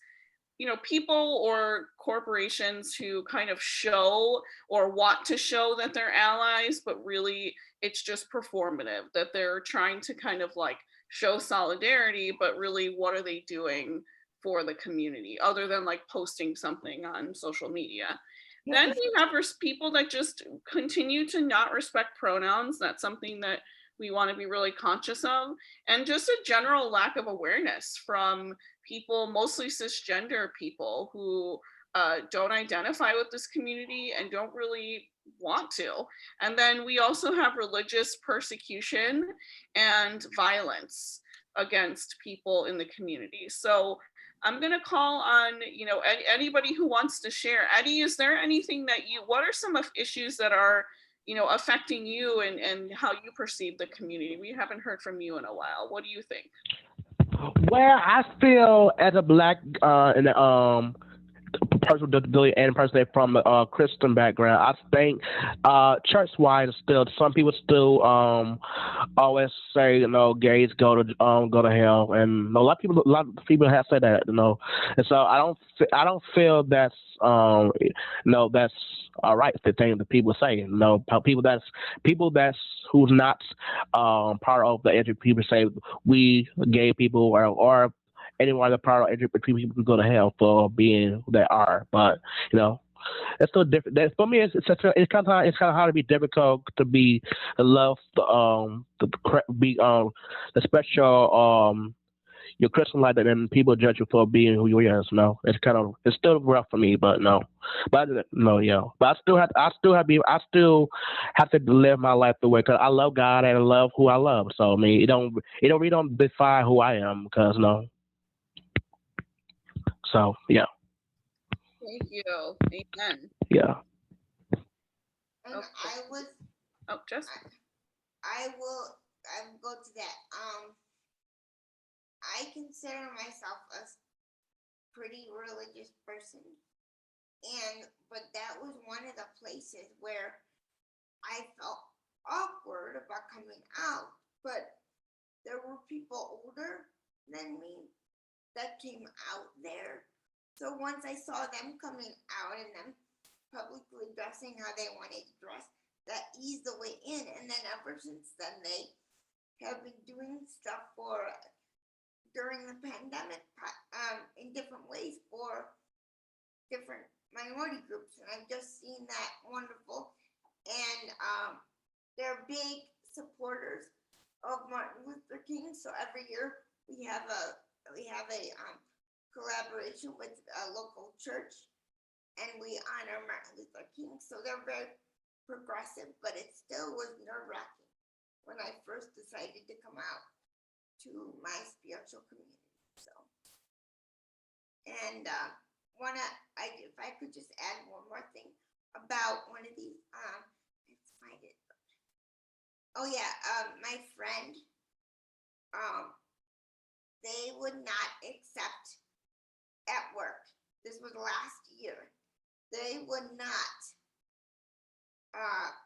S1: people or corporations who kind of show or want to show that they're allies, but really it's just performative, that they're trying to kind of like show solidarity, but really what are they doing for the community other than like posting something on social media? Then we have people that just continue to not respect pronouns. That's something that we want to be really conscious of, and just a general lack of awareness from people, mostly cisgender people, who don't identify with this community and don't really want to. And then we also have religious persecution and violence against people in the community. So I'm going to call on, anybody who wants to share. Eddie, is there anything that what are some of issues that are, affecting you and how you perceive the community? We haven't heard from you in a while. What do you think?
S2: Well, I feel as a Black and person with disability and person from a Christian background, I think church-wise still some people still always say gays go to hell, and a lot of people have said that, and so I don't feel that's that's all right, the thing that people say. People that's who's not part of the LGBT people say we gay people or anyone that's part of LGBT people can go to hell for being who they are. But it's still different. For me, it's kind of hard to be difficult to be love the special your Christian life, and then people judge you for being who you are. It's still rough for me, but no. But I still have to live my life the way, because I love God and I love who I love. So I mean, it really don't define who I am, because no. So yeah.
S1: Thank you. Amen.
S2: Yeah.
S4: And
S1: Okay. Jess.
S4: I will go to that. I consider myself a pretty religious person, but that was one of the places where I felt awkward about coming out. But there were people older than me that came out there. So once I saw them coming out and them publicly dressing how they wanted to dress, that eased the way in. And then ever since then, they have been doing stuff during the pandemic in different ways for different minority groups. And I've just seen that wonderful. And they're big supporters of Martin Luther King. So every year we have a collaboration with a local church, and we honor Martin Luther King. So they're very progressive, but it still was nerve-wracking when I first decided to come out to my spiritual community. So, and if I could just add one more thing about one of these, let's find it. Oh yeah, my friend they would not accept at work. This was last year. They would not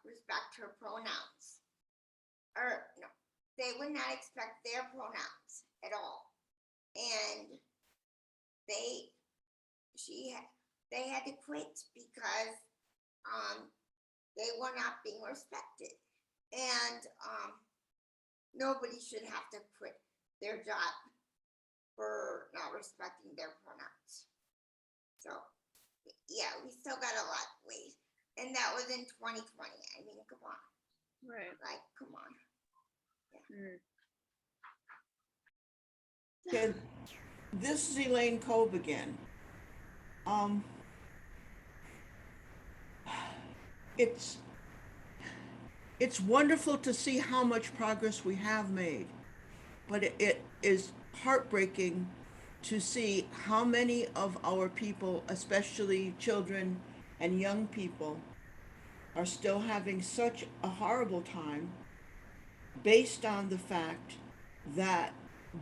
S4: respect her pronouns. Or no, they would not expect their pronouns at all. And they had to quit because they were not being respected. And nobody should have to quit their job for not respecting their pronouns. So yeah, we still got a lot of ways. And that was in 2020. I mean, come on.
S1: Right.
S4: Like, come on.
S1: Yeah.
S3: Okay, this is Elaine Kolb again. It's wonderful to see how much progress we have made, but it is heartbreaking to see how many of our people, especially children and young people, are still having such a horrible time based on the fact that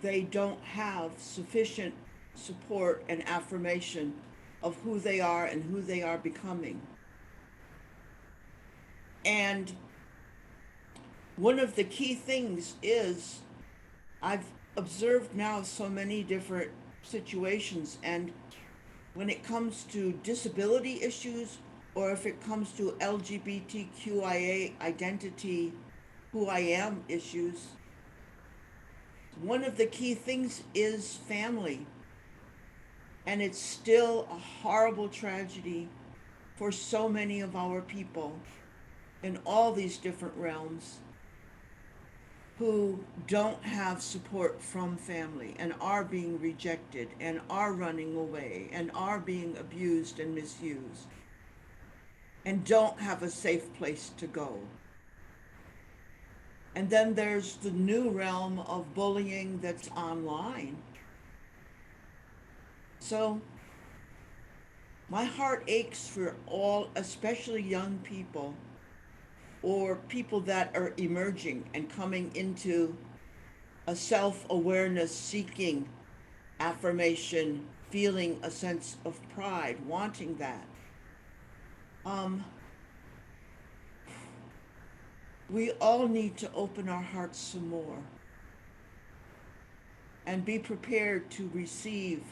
S3: they don't have sufficient support and affirmation of who they are and who they are becoming. And one of the key things is I've observed now so many different situations, and when it comes to disability issues, or if it comes to LGBTQIA identity, who I am issues, one of the key things is family. And it's still a horrible tragedy for so many of our people in all these different realms who don't have support from family and are being rejected and are running away and are being abused and misused and don't have a safe place to go. And then there's the new realm of bullying that's online. So my heart aches for all, especially young people or people that are emerging and coming into a self-awareness, seeking affirmation, feeling a sense of pride, wanting that. We all need to open our hearts some more and be prepared to receive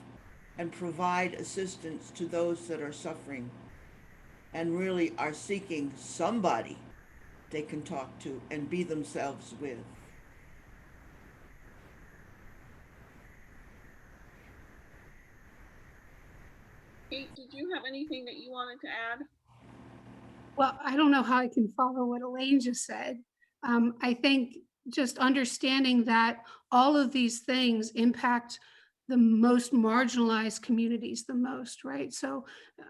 S3: and provide assistance to those that are suffering and really are seeking somebody they can talk to and be themselves with.
S1: Kate, did you have anything that you wanted to add?
S5: Well, I don't know how I can follow what Elaine just said. I think just understanding that all of these things impact the most marginalized communities the most, right? So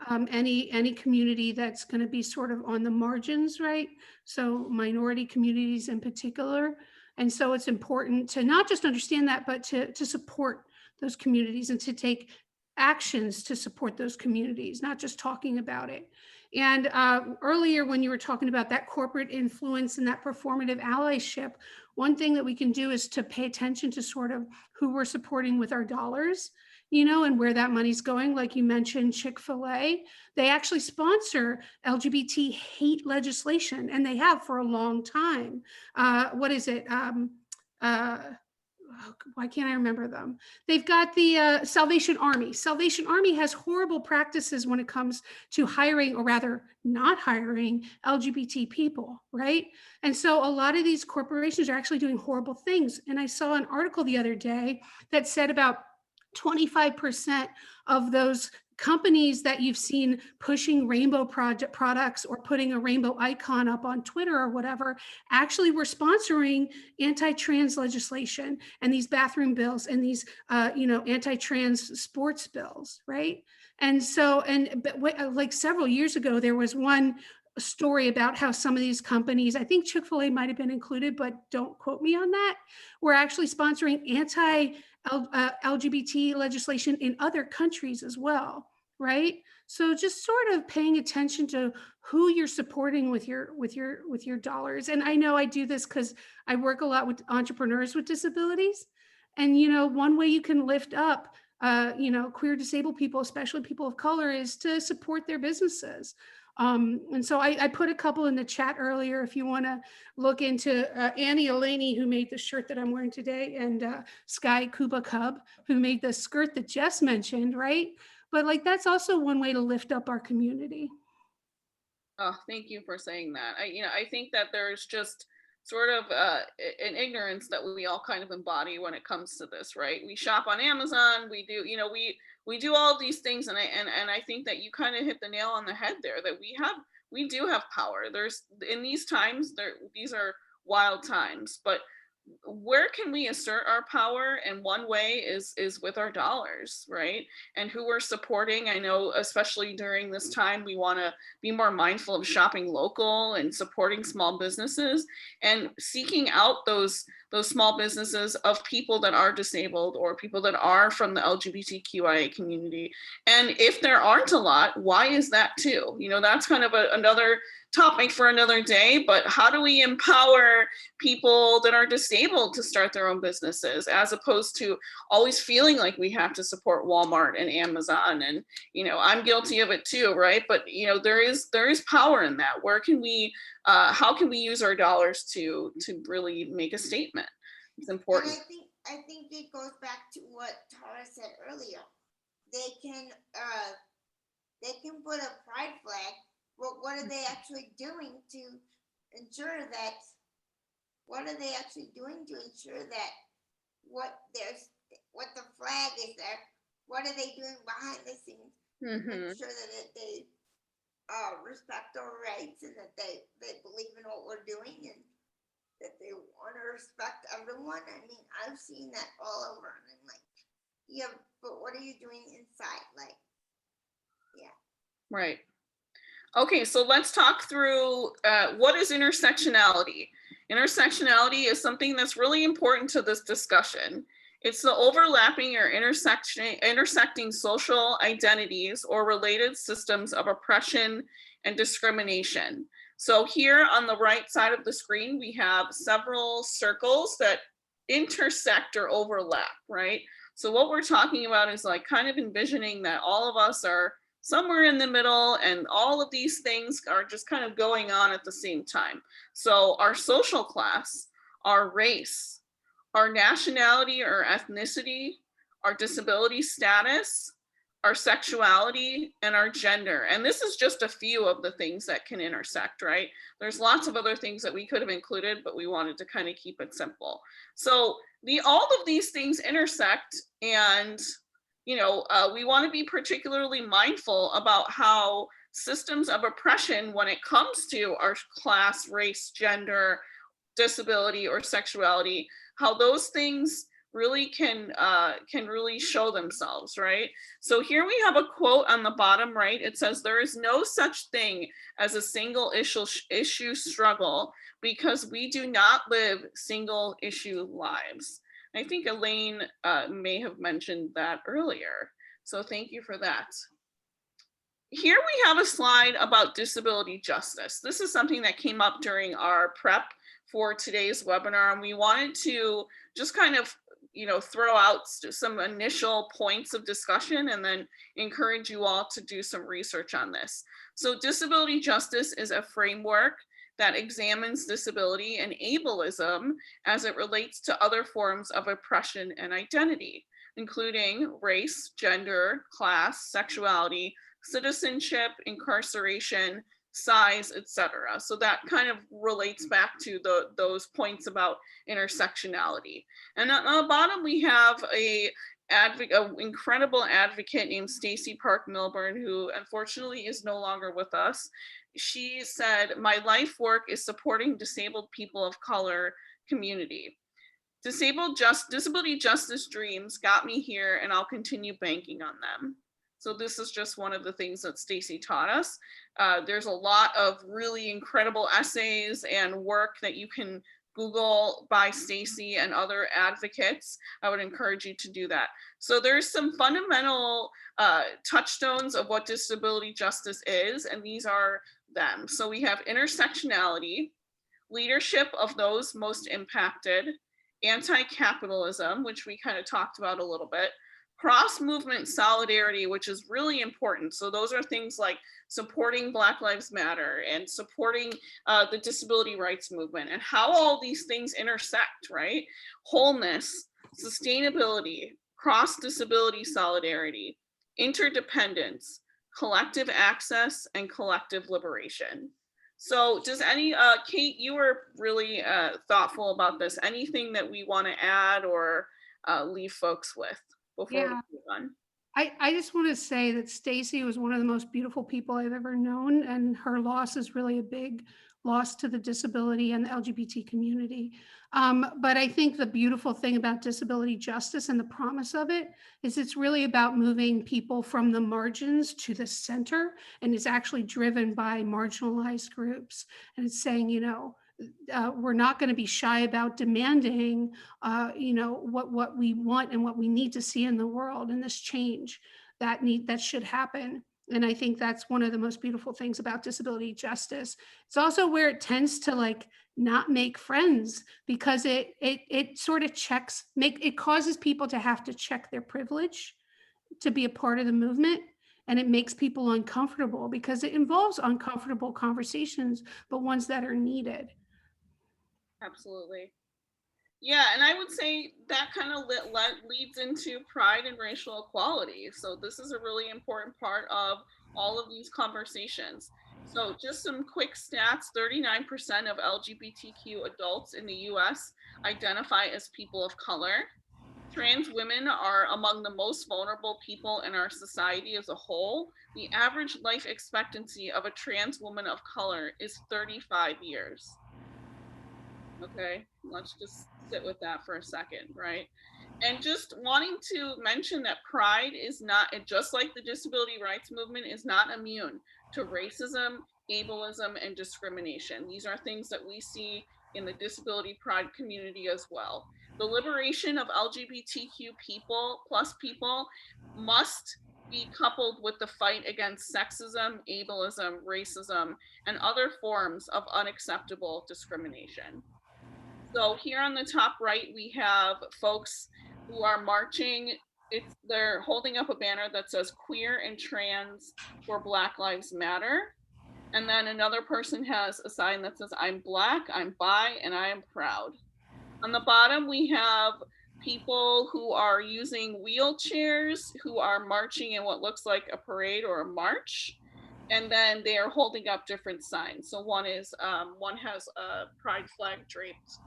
S5: any community that's going to be sort of on the margins, right? So minority communities in particular. And so it's important to not just understand that, but to support those communities and to take actions to support those communities, not just talking about it. And earlier, when you were talking about that corporate influence and that performative allyship, one thing that we can do is to pay attention to sort of who we're supporting with our dollars, you know, and where that money's going. Like you mentioned, Chick-fil-A, they actually sponsor LGBT hate legislation, and they have for a long time. What is it? Why can't I remember them? They've got the Salvation Army. Salvation Army has horrible practices when it comes to hiring, or rather not hiring, LGBT people, right? And so a lot of these corporations are actually doing horrible things. And I saw an article the other day that said about 25% of those companies that you've seen pushing rainbow products or putting a rainbow icon up on Twitter or whatever actually were sponsoring anti-trans legislation and these bathroom bills and these anti-trans sports bills, right? And so, like several years ago, there was one story about how some of these companies, I think Chick-fil-A might have been included, but don't quote me on that, were actually sponsoring anti-LGBT legislation in other countries as well, right? So just sort of paying attention to who you're supporting with your dollars. And I know I do this because I work a lot with entrepreneurs with disabilities. And, you know, one way you can lift up, you know, queer disabled people, especially people of color, is to support their businesses. And so I put a couple in the chat earlier if you want to look into Annie Elaine, who made the shirt that I'm wearing today, and Sky Kuba Cub, who made the skirt that Jess mentioned, right? But like, that's also one way to lift up our community.
S1: Oh, thank you for saying that. I think that there's just sort of an ignorance that we all kind of embody when it comes to this, right? We shop on Amazon, we do, we do all these things, and I think that you kind of hit the nail on the head there, that we do have power. There's, in these times, these are wild times, but where can we assert our power? And one way is with our dollars, right? And who we're supporting. I know, especially during this time, we want to be more mindful of shopping local and supporting small businesses and seeking out those small businesses of people that are disabled or people that are from the LGBTQIA community. And if there aren't a lot, why is that too? That's kind of another topic for another day, but how do we empower people that are disabled to start their own businesses, as opposed to always feeling like we have to support Walmart and Amazon? And, I'm guilty of it too, right? But, there is power in that. Where can we, how can we use our dollars to really make a statement? It's important.
S4: And I think it goes back to what Tara said earlier. They can put a pride flag, but what are they actually doing to ensure that? What are they actually doing to ensure that what the flag is there? What are they doing behind the scenes? Ensure that they respect our rights, and that they believe in what we're doing, and that they want to respect everyone. I mean, I've seen that all over, and I'm like, yeah, but what are you doing inside? Like, yeah.
S1: Right. Okay, so let's talk through what is intersectionality. Intersectionality is something that's really important to this discussion. It's the overlapping or intersecting social identities or related systems of oppression and discrimination. So here on the right side of the screen, we have several circles that intersect or overlap, right? So what we're talking about is like kind of envisioning that all of us are somewhere in the middle, and all of these things are just kind of going on at the same time. So our social class, our race, our nationality or ethnicity, our disability status, our sexuality, and our gender. And this is just a few of the things that can intersect, right? There's lots of other things that we could have included, but we wanted to kind of keep it simple. So all of these things intersect, and we want to be particularly mindful about how systems of oppression, when it comes to our class, race, gender, disability, or sexuality, how those things really can really show themselves, right? So here we have a quote on the bottom right. It says, "There is no such thing as a single issue struggle, because we do not live single issue lives." I think Elaine may have mentioned that earlier. So thank you for that. Here we have a slide about disability justice. This is something that came up during our prep for today's webinar, and we wanted to just kind of throw out some initial points of discussion and then encourage you all to do some research on this. So disability justice is a framework that examines disability and ableism as it relates to other forms of oppression and identity, including race, gender, class, sexuality, citizenship, incarceration, size, etc. So that kind of relates back to those points about intersectionality. And on the bottom, we have an incredible advocate named Stacey Park Milburn, who unfortunately is no longer with us. She said, "My life work is supporting disabled people of color community. Disability justice dreams got me here, and I'll continue banking on them." So this is just one of the things that Stacey taught us. There's a lot of really incredible essays and work that you can Google by Stacey and other advocates. I would encourage you to do that. So there's some fundamental touchstones of what disability justice is, and these are them. So we have intersectionality, leadership of those most impacted, anti-capitalism, which we kind of talked about a little bit, cross-movement solidarity, which is really important. So those are things like supporting Black Lives Matter and supporting the disability rights movement, and how all these things intersect, right? Wholeness, sustainability, cross-disability solidarity, interdependence, collective access, and collective liberation. So does any, Kate, you were really thoughtful about this. Anything that we want to add or leave folks with before we move on?
S5: I just want to say that Stacy was one of the most beautiful people I've ever known, and her loss is really a big loss to the disability and the LGBT community. But I think the beautiful thing about disability justice and the promise of it is it's really about moving people from the margins to the center, and it's actually driven by marginalized groups. And it's saying, you know, we're not going to be shy about demanding, you know, what we want and what we need to see in the world, and this change that should happen. And I think that's one of the most beautiful things about disability justice. It's also where it tends to like not make friends, because it sort of it causes people to have to check their privilege to be a part of the movement. And it makes people uncomfortable because it involves uncomfortable conversations, but ones that are needed.
S1: Absolutely. Yeah, and I would say that kind of leads into pride and racial equality. So this is a really important part of all of these conversations. So just some quick stats: 39% of LGBTQ adults in the US identify as people of color. Trans women are among the most vulnerable people in our society as a whole. The average life expectancy of a trans woman of color is 35 years. Okay, let's just sit with that for a second, right? And just wanting to mention that pride is not, just like the disability rights movement, is not immune to racism, ableism, and discrimination. These are things that we see in the disability pride community as well. The liberation of LGBTQ people must be coupled with the fight against sexism, ableism, racism, and other forms of unacceptable discrimination. So here on the top right, we have folks who are marching. They're holding up a banner that says "Queer and Trans for Black Lives Matter." And then another person has a sign that says "I'm Black, I'm bi, and I am proud." On the bottom, we have people who are using wheelchairs, who are marching in what looks like a parade or a march. And then they are holding up different signs. So one has a pride flag draped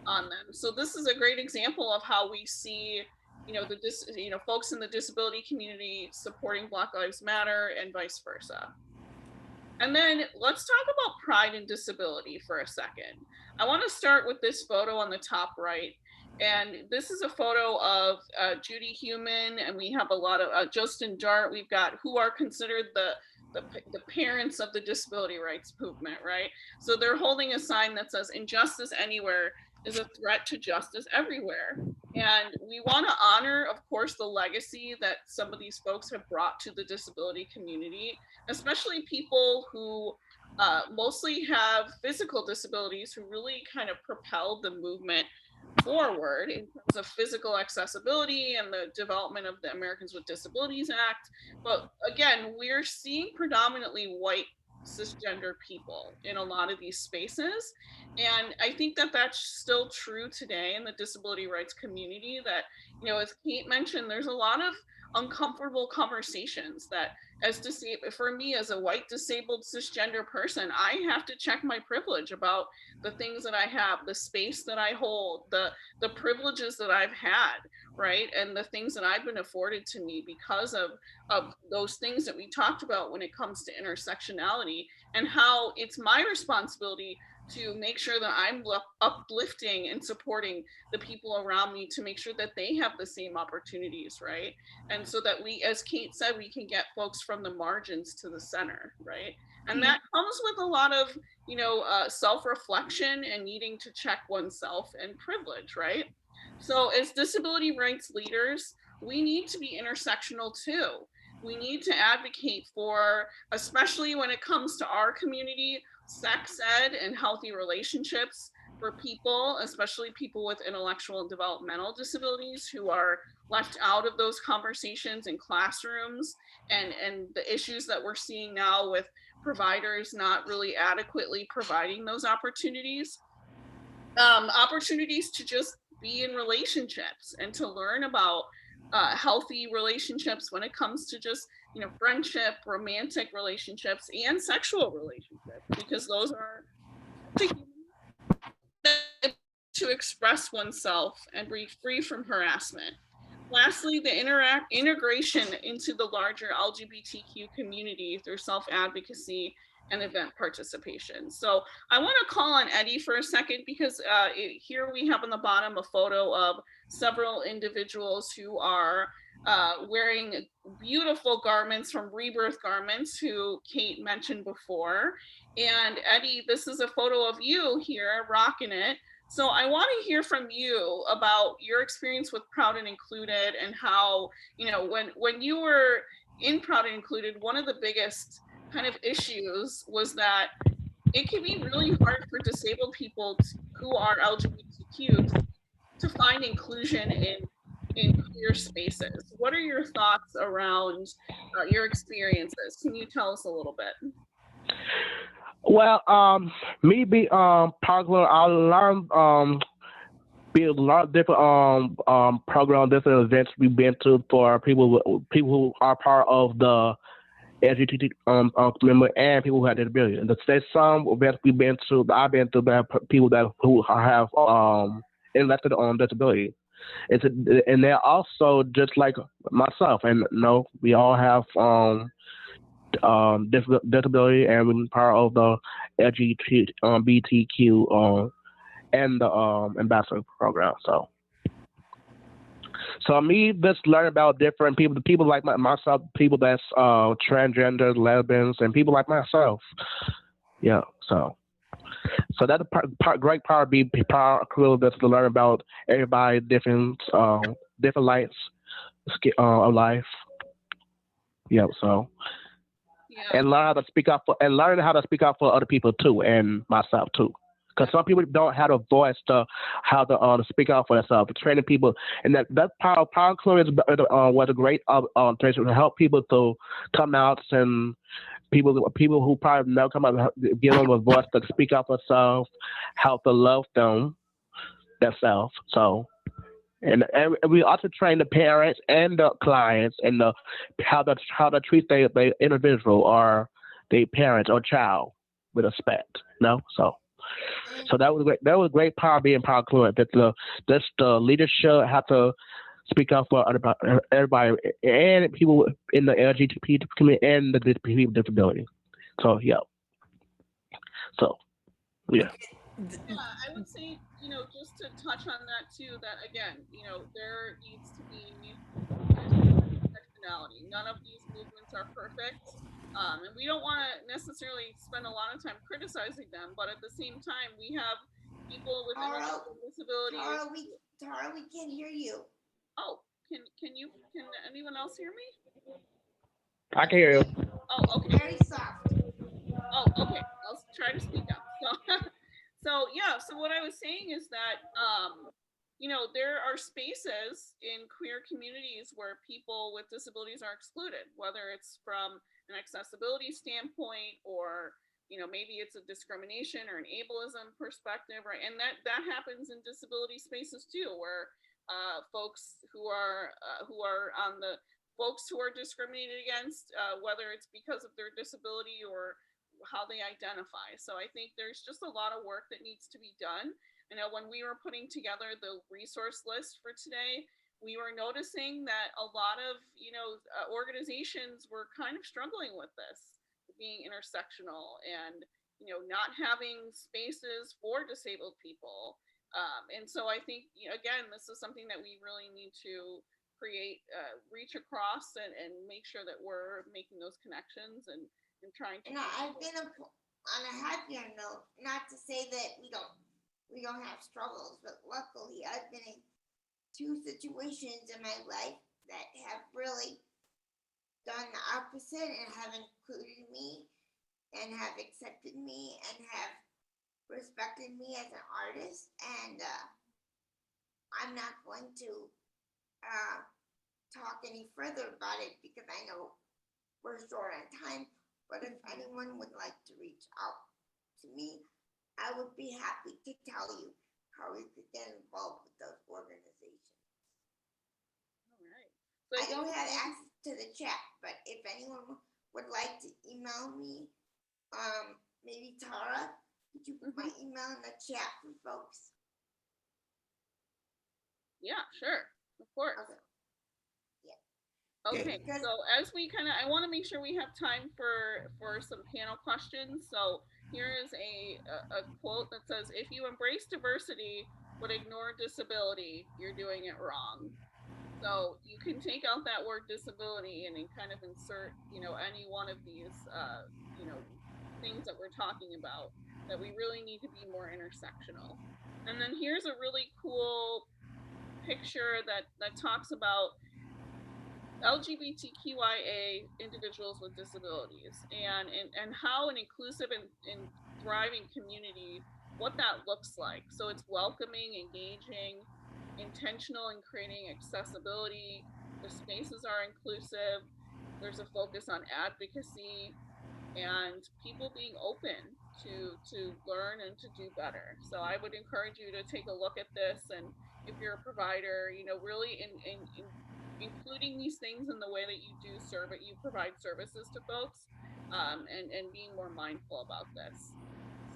S1: on them. So this is a great example of how we see, folks in the disability community supporting Black Lives Matter and vice versa. And then let's talk about pride and disability for a second. I want to start with this photo on the top right. And this is a photo of Judy Heumann, and we have a lot of Justin Dart. We've got who are considered the parents of the disability rights movement, right? So they're holding a sign that says "Injustice anywhere is a threat to justice everywhere." And we want to honor, of course, the legacy that some of these folks have brought to the disability community, especially people who mostly have physical disabilities, who really kind of propelled the movement forward in terms of physical accessibility and the development of the Americans with Disabilities Act. But again, we're seeing predominantly white cisgender people in a lot of these spaces. And I think that that's still true today in the disability rights community, that, as Kate mentioned, there's a lot of uncomfortable conversations that for me as a white disabled cisgender person, I have to check my privilege about the things that I have, the space that I hold, the privileges that I've had, right? And the things that I've been afforded to me because of those things that we talked about when it comes to intersectionality, and how it's my responsibility to make sure that I'm uplifting and supporting the people around me to make sure that they have the same opportunities, right? And so that we, as Kate said, we can get folks from the margins to the center, right? And that comes with a lot of, self-reflection and needing to check oneself and privilege, right? So as disability rights leaders, we need to be intersectional too. We need to advocate for, especially when it comes to our community, sex ed and healthy relationships, for people, especially people with intellectual and developmental disabilities, who are left out of those conversations in classrooms, and the issues that we're seeing now with providers not really adequately providing those opportunities. Opportunities to just be in relationships and to learn about healthy relationships when it comes to just, you know, friendship, romantic relationships, and sexual relationships, because those are to express oneself and be free from harassment. Lastly, the integration into the larger LGBTQ community through self-advocacy and event participation. So I want to call on Eddie for a second, because here we have on the bottom a photo of several individuals who are wearing beautiful garments from Rebirth Garments, who Kate mentioned before. And Eddie, this is a photo of you here rocking it. So I want to hear from you about your experience with Proud and Included, and how, you know, when you were in Proud and Included, one of the biggest kind of issues was that it can be really hard for disabled people who are LGBTQ to find inclusion in queer spaces. What are your thoughts around your experiences? Can you tell us a little bit?
S2: Well, me be popular, I learned be a lot of different programs, different events we've been to for people who are part of the LGBT member and people who have disability. And there's some events we've been to, I've been to, that people who have elected on disability. And they're also just like myself, and no, we all have disability, and we're part of the LGBTQ and the ambassador program. So me just learn about different people like myself, people that's transgender, lesbians, and people like myself. Yeah. So that's a great part of being part cool, that's to learn about everybody different lights of life. Yeah. So.
S1: Yeah.
S2: And learn how to speak up for other people too, and myself too. Because some people don't have a voice to how to speak out for themselves. Training people, and that power inclusion was a great thing to help people to come out, and people who probably never come out, give them a voice to speak out for themselves, how to love themselves. So. And we also train the parents and the clients and how to treat the individual or the parent or child with respect. No, so that was great. That was a great part being part fluent. That the leadership had to speak up for everybody and people in the LGBT community and the people with disability. So yeah.
S1: Yeah, I would say, you know, just to touch on that too, that again, you know, there needs to be intersectionality. None of these movements are perfect. And we don't want to necessarily spend a lot of time criticizing them, but at the same time, we have people with intellectual disabilities.
S4: Tara, we can't hear you.
S1: Oh, can anyone else hear me?
S2: I can hear you.
S1: Oh, okay.
S4: Very soft.
S1: Oh, okay. I'll try to speak up. So yeah. So what I was saying is that you know, there are spaces in queer communities where people with disabilities are excluded, whether it's from an accessibility standpoint, or, you know, maybe it's a discrimination or an ableism perspective, right? And that happens in disability spaces too, where folks who are on the folks who are discriminated against, whether it's because of their disability or how they identify. So I think there's just a lot of work that needs to be done. I know when we were putting together the resource list for today, we were noticing that a lot of, you know, organizations were kind of struggling with this, being intersectional and, you know, not having spaces for disabled people. And so I think, you know, again, this is something that we really need to create, reach across, and make sure that we're making those connections and trying to.
S4: And I've been on a happier note, not to say that we don't have struggles, but luckily I've been in 2 situations in my life that have really done the opposite and have included me and have accepted me and have respected me as an artist, and I'm not going to talk any further about it because I know we're short on time. But if anyone would like to reach out to me, I would be happy to tell you how you could get involved with those organizations.
S1: All right. So
S4: I don't have access to the chat, but if anyone would like to email me, maybe Tara, could you put my email in the chat for folks?
S1: Yeah, sure, of course.
S4: Okay.
S1: Okay, so as we I want to make sure we have time for some panel questions. So here is a quote that says, "If you embrace diversity but ignore disability, you're doing it wrong." So you can take out that word disability and then kind of insert, any one of these, things that we're talking about, that we really need to be more intersectional. And then here's a really cool picture that talks about LGBTQIA individuals with disabilities and how an inclusive and thriving community, what that looks like. So it's welcoming, engaging, intentional in creating accessibility. The spaces are inclusive. There's a focus on advocacy and people being open to learn and to do better. So I would encourage you to take a look at this, and if you're a provider, really in including these things in the way that you provide services to folks, and being more mindful about this.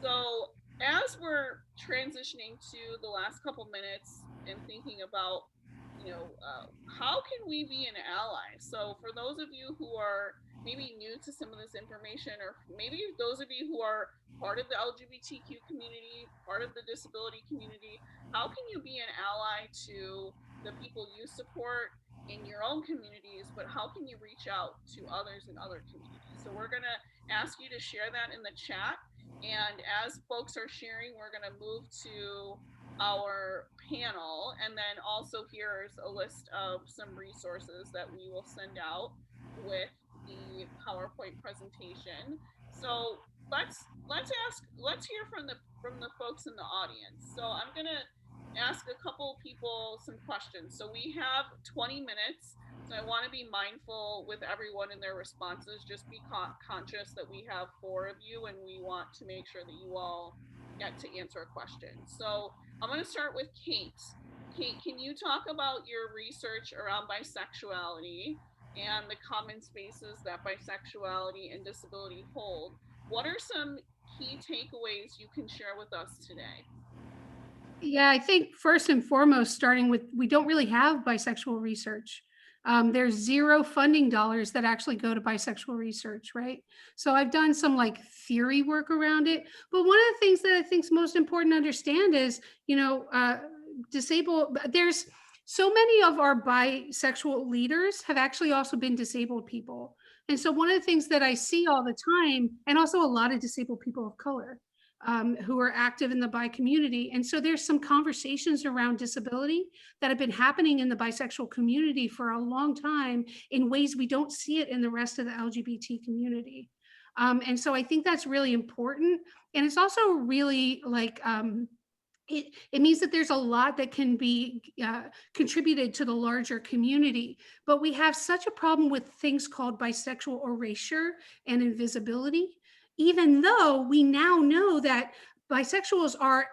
S1: So as we're transitioning to the last couple minutes and thinking about, how can we be an ally? So for those of you who are maybe new to some of this information, or maybe those of you who are part of the LGBTQ community, part of the disability community, how can you be an ally to the people you support in your own communities, but how can you reach out to others in other communities? So we're going to ask you to share that in the chat. And as folks are sharing, we're going to move to our panel. And then also here's a list of some resources that we will send out with the PowerPoint presentation. So let's hear from the folks in the audience. So I'm going to ask a couple people some questions. So we have 20 minutes. So I want to be mindful with everyone in their responses. Just be conscious that we have 4 of you and we want to make sure that you all get to answer a question. So I'm going to start with Kate. Kate, can you talk about your research around bisexuality and the common spaces that bisexuality and disability hold? What are some key takeaways you can share with us today?
S5: Yeah, I think first and foremost, starting with, we don't really have bisexual research. There's 0 funding dollars that actually go to bisexual research, right? So I've done some like theory work around it. But one of the things that I think is most important to understand is, there's so many of our bisexual leaders have actually also been disabled people. And so one of the things that I see all the time, and also a lot of disabled people of color, who are active in the bi community. And so there's some conversations around disability that have been happening in the bisexual community for a long time in ways we don't see it in the rest of the LGBT community. And so I think that's really important. And it's also really like, it means that there's a lot that can be contributed to the larger community. But we have such a problem with things called bisexual erasure and invisibility, even though we now know that bisexuals are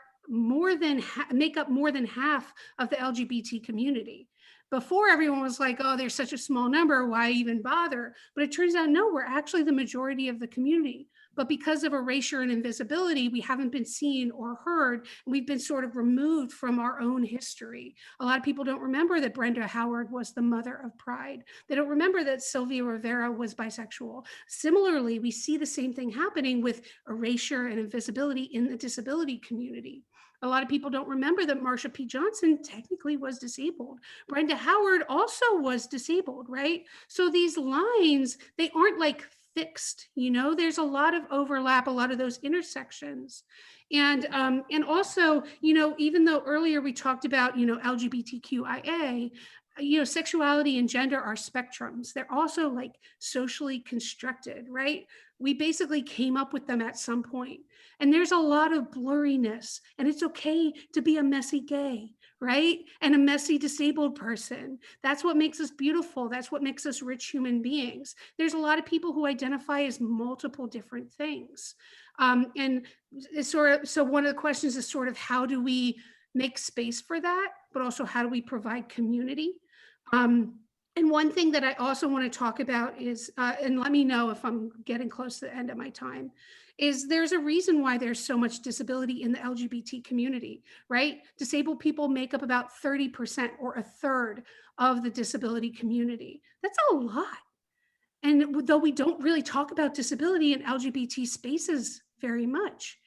S5: make up more than half of the LGBT community. Before, everyone was like, oh, there's such a small number, why even bother? But it turns out, no, we're actually the majority of the community. But because of erasure and invisibility, we haven't been seen or heard. We've been sort of removed from our own history. A lot of people don't remember that Brenda Howard was the mother of Pride. They don't remember that Sylvia Rivera was bisexual. Similarly, we see the same thing happening with erasure and invisibility in the disability community. A lot of people don't remember that Marsha P Johnson technically was disabled. Brenda Howard also was disabled, right? So these lines, they aren't like fixed, there's a lot of overlap, a lot of those intersections. And also, even though earlier we talked about, LGBTQIA, sexuality and gender are spectrums. They're also like socially constructed, right? We basically came up with them at some point. And there's a lot of blurriness, and it's okay to be a messy gay, right? And a messy disabled person. That's what makes us beautiful. That's what makes us rich human beings. There's a lot of people who identify as multiple different things. And it's so one of the questions is sort of how do we make space for that, but also how do we provide community? And one thing that I also want to talk about is, and let me know if I'm getting close to the end of my time, is there's a reason why there's so much disability in the LGBT community, right? Disabled people make up about 30% or a third of the disability community. That's a lot. And though we don't really talk about disability in LGBT spaces very much,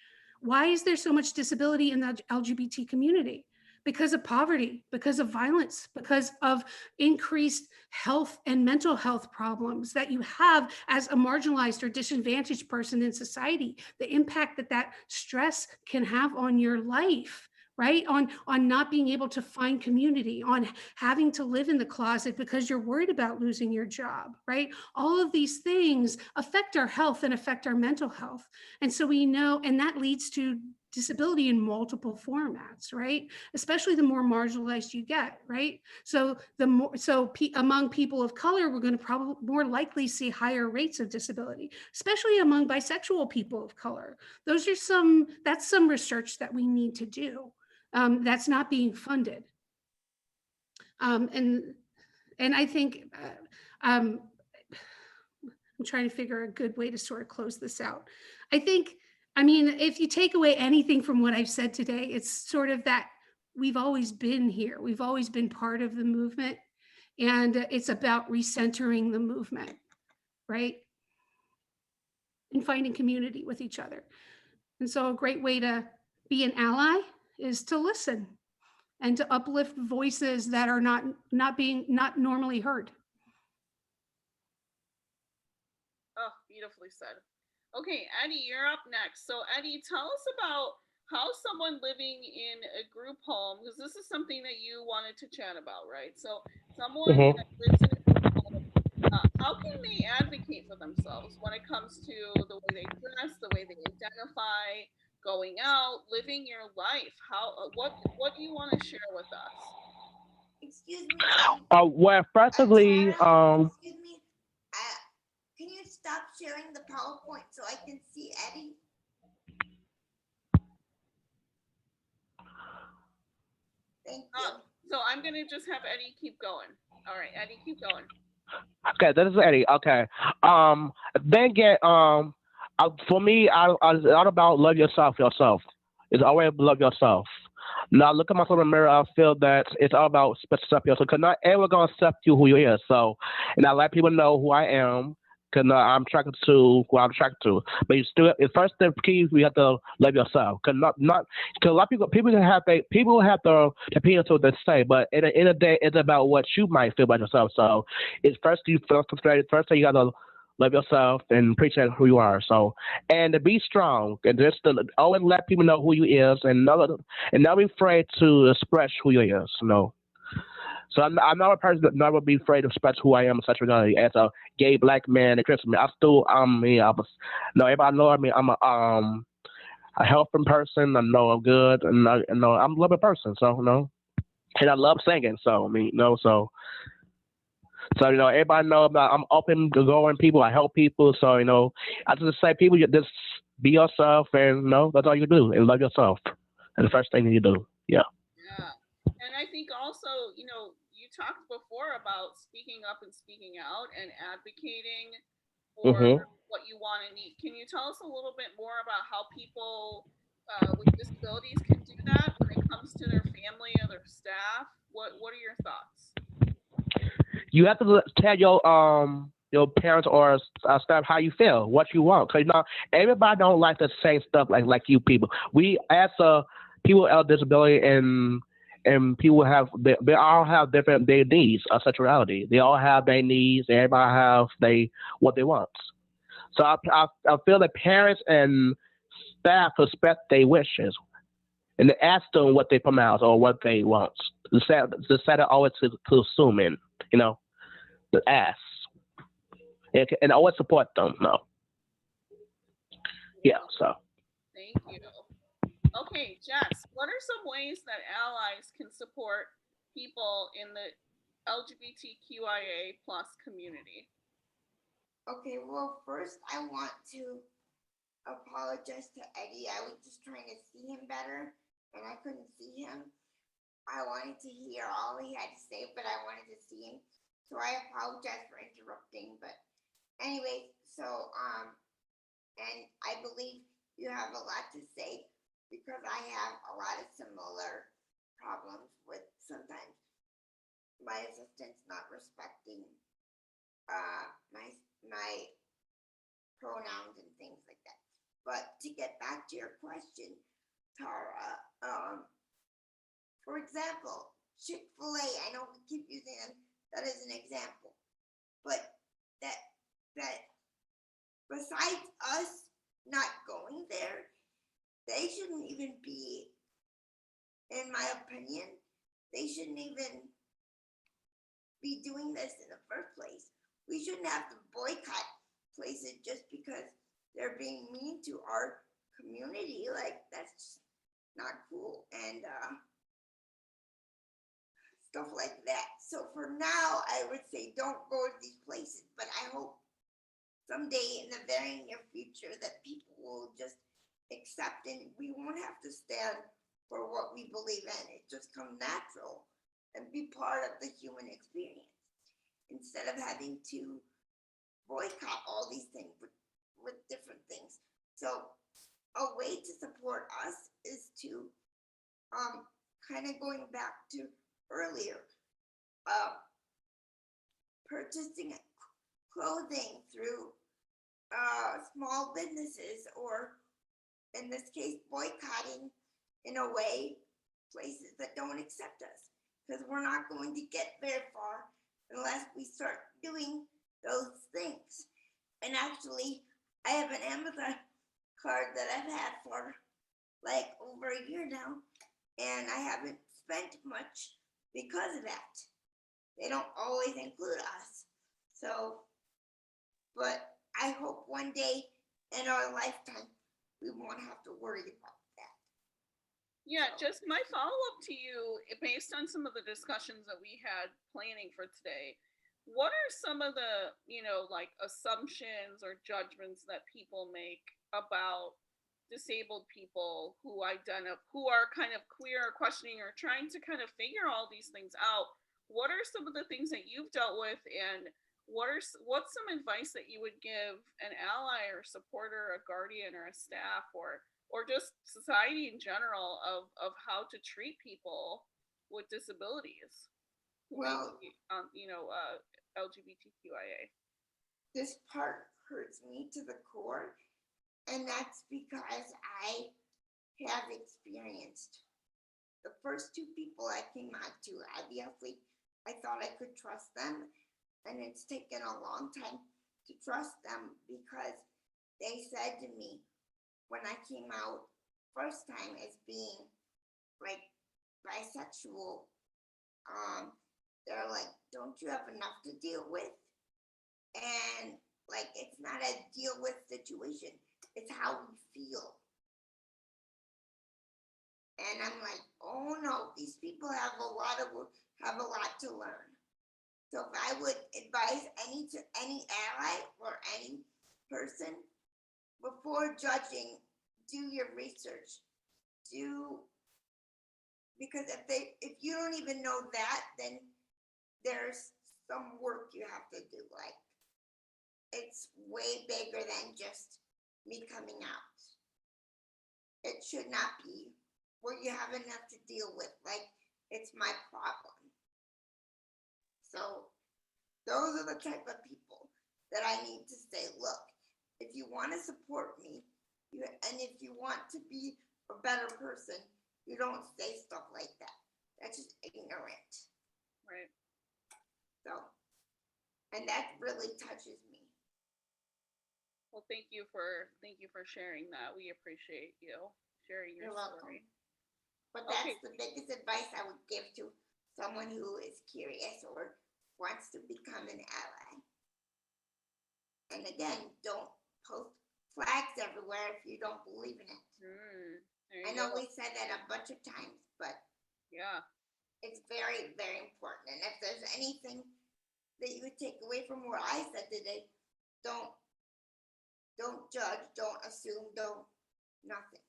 S5: why is there so much disability in the LGBT community? Because of poverty, because of violence, because of increased health and mental health problems that you have as a marginalized or disadvantaged person in society, the impact that that stress can have on your life, right? On not being able to find community, on having to live in the closet because you're worried about losing your job, right? All of these things affect our health and affect our mental health. And so we know, and that leads to disability in multiple formats, right? Especially the more marginalized you get, right? So among people of color, we're going to probably more likely see higher rates of disability, especially among bisexual people of color. That's some research that we need to do. That's not being funded. And I think I'm trying to figure a good way to sort of close this out. I mean, if you take away anything from what I've said today, it's sort of that we've always been here. We've always been part of the movement, and it's about recentering the movement, right? And finding community with each other. And so a great way to be an ally is to listen and to uplift voices that are not normally heard.
S1: Oh, beautifully said. Okay, Eddie, you're up next. So Eddie, tell us about how someone living in a group home, because this is something that you wanted to chat about, right? So someone that lives in a group home, how can they advocate for themselves when it comes to the way they dress, the way they identify, going out, living your life? What do you want to share with us?
S4: Excuse me.
S2: Well, firstly,
S4: Excuse me. Can you stop sharing the PowerPoint so I can see Eddie? Thank you.
S1: So I'm going to just have Eddie keep going. All right, Eddie, keep going.
S2: Okay, this is Eddie. Okay. Then again, for me, it's all about love yourself. It's always love yourself. Now, look at myself in the mirror. I feel that it's all about accept yourself. Because not everyone's going to accept you who you is. So, and I let people know who I am. Because I'm attracted to who I'm attracted to. But you still, first the key, you have to love yourself. Because a lot of people have the opinion to what they say. But at the end of the day, it's about what you might feel about yourself. So it's first thing you got to love yourself and appreciate who you are. So, and to be strong and just to always let people know who you is and not be afraid to express who you is. So I'm not a person that never be afraid to express who I am sexuality as a gay black man and Christian. Everybody know me. I'm a helping person. I know I'm good, and I'm a loving person. So and I love singing. So everybody know about I'm open to going people. I help people. So I just say people you just be yourself, and that's all you do and love yourself. And the first thing you do, yeah.
S1: Yeah. And I think also, you talked before about speaking up and speaking out and advocating for what you want and need. Can you tell us a little bit more about how people with disabilities can do that when it comes to their family or their staff? What are your thoughts?
S2: You have to tell your parents or staff how you feel, what you want. Because everybody don't like the same stuff like you people. We as people with disability and people they all have different their needs of sexuality. They all have their needs. Everybody have what they want. So I feel that parents and staff respect their wishes and they ask them what they pronounce or what they want. Instead of always to assuming, to ask and always support them. Yeah. So.
S1: Thank you. Okay, Jess, what are some ways that allies can support people in the LGBTQIA plus community?
S4: Okay, well, first I want to apologize to Eddie. I was just trying to see him better and I couldn't see him. I wanted to hear all he had to say, but I wanted to see him. So I apologize for interrupting. But anyway, and I believe you have a lot to say because I have a lot of similar problems with sometimes my assistants not respecting my pronouns and things like that. But to get back to your question, Tara, for example, Chick-fil-A, I know we keep using them that as an example, but that besides us not going there, they shouldn't even be, in my opinion, they shouldn't even be doing this in the first place. We shouldn't have to boycott places just because they're being mean to our community. Like, that's just not cool. And stuff like that. So for now, I would say don't go to these places, but I hope someday in the very near future that people will just accept and we won't have to stand for what we believe in. It just come natural and be part of the human experience instead of having to boycott all these things with different things. So a way to support us is to kind of going back to earlier, purchasing clothing through small businesses, or in this case, boycotting in a way places that don't accept us, because we're not going to get very far unless we start doing those things. And actually, I have an Amazon card that I've had for like over a year now, and I haven't spent much because of that. They don't always include us. So, but I hope one day in our lifetime, we won't have to worry about that.
S1: Yeah, just my follow-up to you, based on some of the discussions that we had planning for today, what are some of the, like assumptions or judgments that people make about disabled people who are kind of queer or questioning or trying to kind of figure all these things out? What are some of the things that you've dealt with, and what's some advice that you would give an ally or supporter, a guardian or a staff, or just society in general of how to treat people with disabilities?
S4: Well,
S1: LGBTQIA.
S4: this part hurts me to the core, and that's because I have experienced the first two people I came out to. Obviously, I thought I could trust them, and it's taken a long time to trust them because they said to me when I came out first time as being like bisexual, they're like, don't you have enough to deal with? And like, it's not a deal with situation, it's how we feel. And I'm like, oh no, these people have a lot to learn. So if I would advise any ally or any person, before judging, do your research. Because if you don't even know that, then there's some work you have to do. Like, it's way bigger than just me coming out. It should not be where you have enough to deal with, like it's my problem. So those are the type of people that I need to say, look, if you want to support me, and if you want to be a better person, you don't say stuff like that. That's just ignorant.
S1: Right.
S4: So, and that really touches me.
S1: Well, thank you for sharing that. We appreciate you sharing your story.
S4: But that's the biggest advice I would give to someone who is curious or wants to become an ally. And again, don't post flags everywhere if you don't believe in it. I know we said that a bunch of times, but
S1: yeah,
S4: it's very, very important. And if there's anything that you would take away from what I said today, don't judge, don't assume, don't nothing.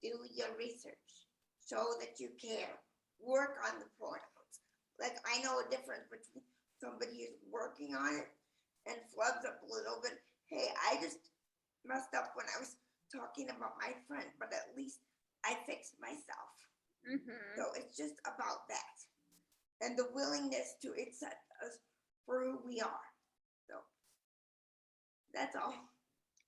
S4: Do your research. Show that you care. Work on the pronouns. Like, I know a difference between somebody who's working on it and flubs up a little bit. Hey, I just messed up when I was talking about my friend, but at least I fixed myself. So it's just about that. And the willingness to accept us for who we are. So that's all.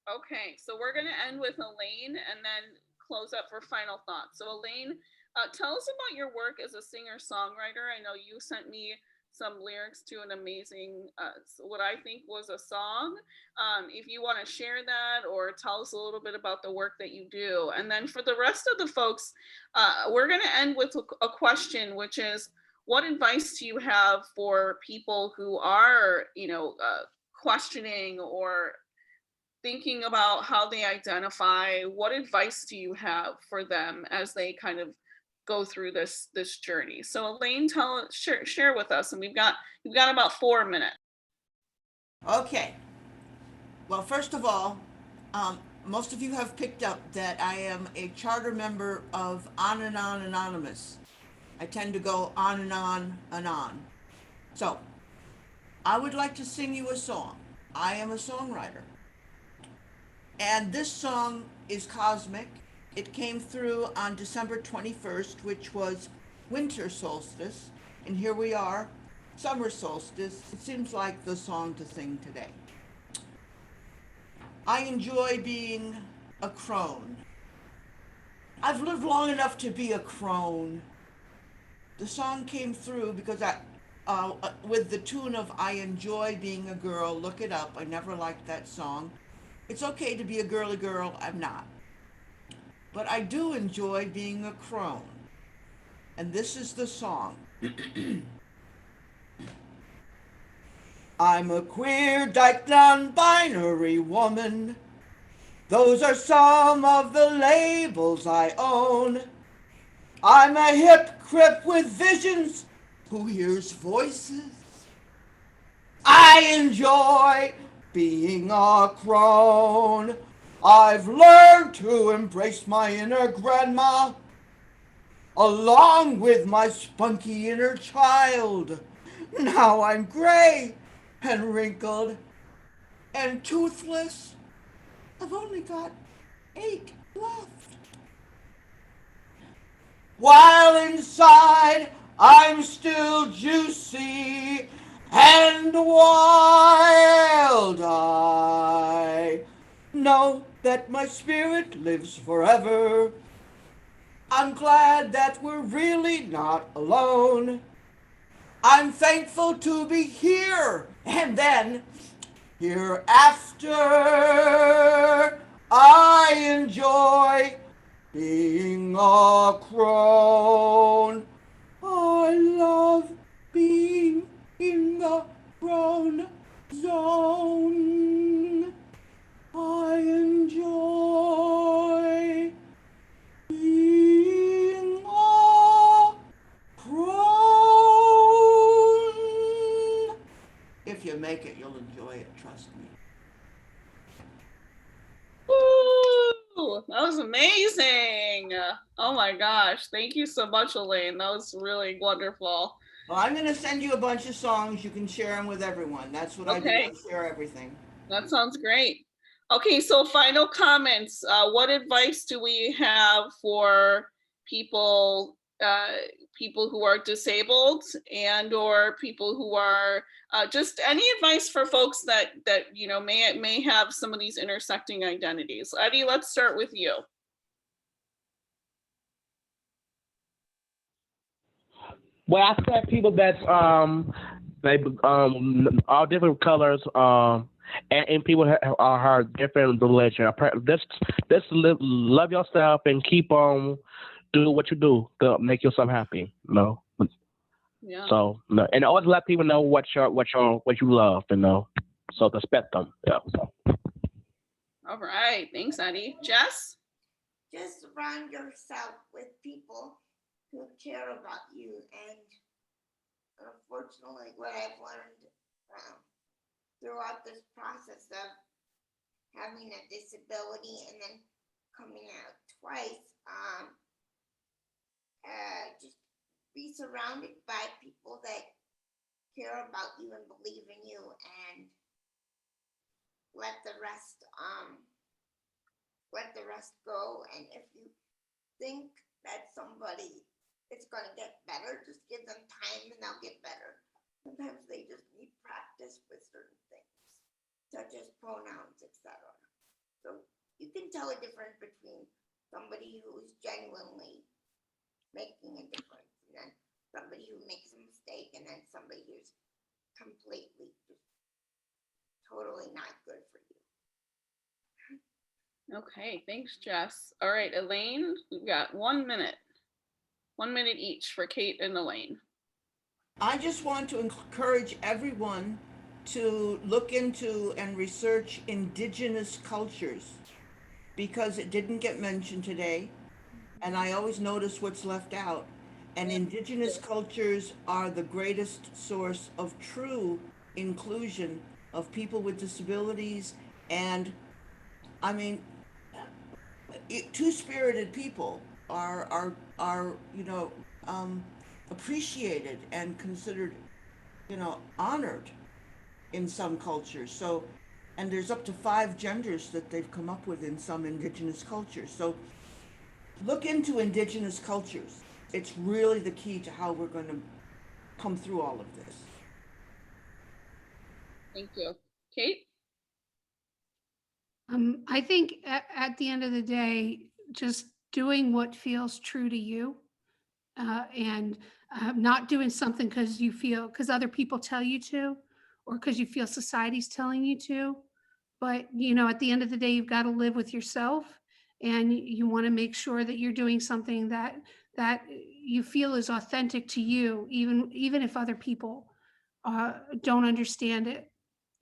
S1: Okay, so we're going to end with Elaine and then close up for final thoughts. So Elaine, tell us about your work as a singer-songwriter. I know you sent me some lyrics to an amazing, what I think was a song. If you want to share that or tell us a little bit about the work that you do. And then for the rest of the folks, we're going to end with a question, which is, what advice do you have for people who are, questioning or thinking about how they identify? What advice do you have for them as they kind of go through this journey? So Elaine, share with us, and we've got about 4 minutes.
S3: Okay. Well, first of all, most of you have picked up that I am a charter member of On and On Anonymous. I tend to go on and on and on. So, I would like to sing you a song. I am a songwriter. And this song is cosmic. It came through on December 21st, which was winter solstice. And here we are, summer solstice. It seems like the song to sing today. I enjoy being a crone. I've lived long enough to be a crone. The song came through because with the tune of I enjoy being a girl. Look it up. I never liked that song. It's okay to be a girly girl. I'm not. But I do enjoy being a crone. And this is the song. I'm a queer, dyke, non-binary woman. Those are some of the labels I own. I'm a hip crip with visions who hears voices. I enjoy being a crone. I've learned to embrace my inner grandma along with my spunky inner child. Now I'm gray and wrinkled and toothless. I've only got 8 left. While inside I'm still juicy and wild, I know that my spirit lives forever. I'm glad that we're really not alone. I'm thankful to be here and then hereafter. I enjoy being a crone. I love being in the crone zone. I enjoy being a crone. If you make it, you'll enjoy it, trust me.
S1: Ooh, that was amazing. Oh my gosh. Thank you so much, Elaine. That was really wonderful.
S3: Well, I'm going to send you a bunch of songs. You can share them with everyone. That's what I do. I share everything.
S1: That sounds great. Okay, so final comments. What advice do we have for people who are disabled and or people who are just any advice for folks that may have some of these intersecting identities? Eddie, let's start with you.
S2: Well, I said people that's they all different colors and people are different religion. Just love yourself and keep on doing what you do to make yourself happy.
S1: Yeah.
S2: So and always let people know what you love. So respect them. Yeah. So.
S1: All right, thanks, Eddie. Jess?
S4: Just surround yourself with people who care about you. And unfortunately, what I've learned throughout this process of having a disability and then coming out twice, just be surrounded by people that care about you and believe in you, and let the rest go. And if you think that somebody is going to get better, just give them time and they'll get better. Sometimes they just need practice with certain things, such as pronouns, etc. So you can tell a difference between somebody who is genuinely making a difference and then somebody who makes a mistake, and then somebody who's completely just totally not good for you.
S1: Okay, thanks, Jess. All right, Elaine, we've got 1 minute. 1 minute each for Kate and Elaine.
S3: I just want to encourage everyone to look into and research indigenous cultures, because it didn't get mentioned today, and I always notice what's left out. And indigenous cultures are the greatest source of true inclusion of people with disabilities. And I mean, two-spirited people are appreciated and considered, honored in some cultures. So, and there's up to 5 genders that they've come up with in some indigenous cultures. So look into indigenous cultures. It's really the key to how we're going to come through all of this.
S1: Thank you. Kate?
S5: I think at the end of the day, just doing what feels true to you, and not doing something because other people tell you to, or because you feel society's telling you to. But, at the end of the day, you've got to live with yourself, and you want to make sure that you're doing something that you feel is authentic to you, even if other people don't understand it.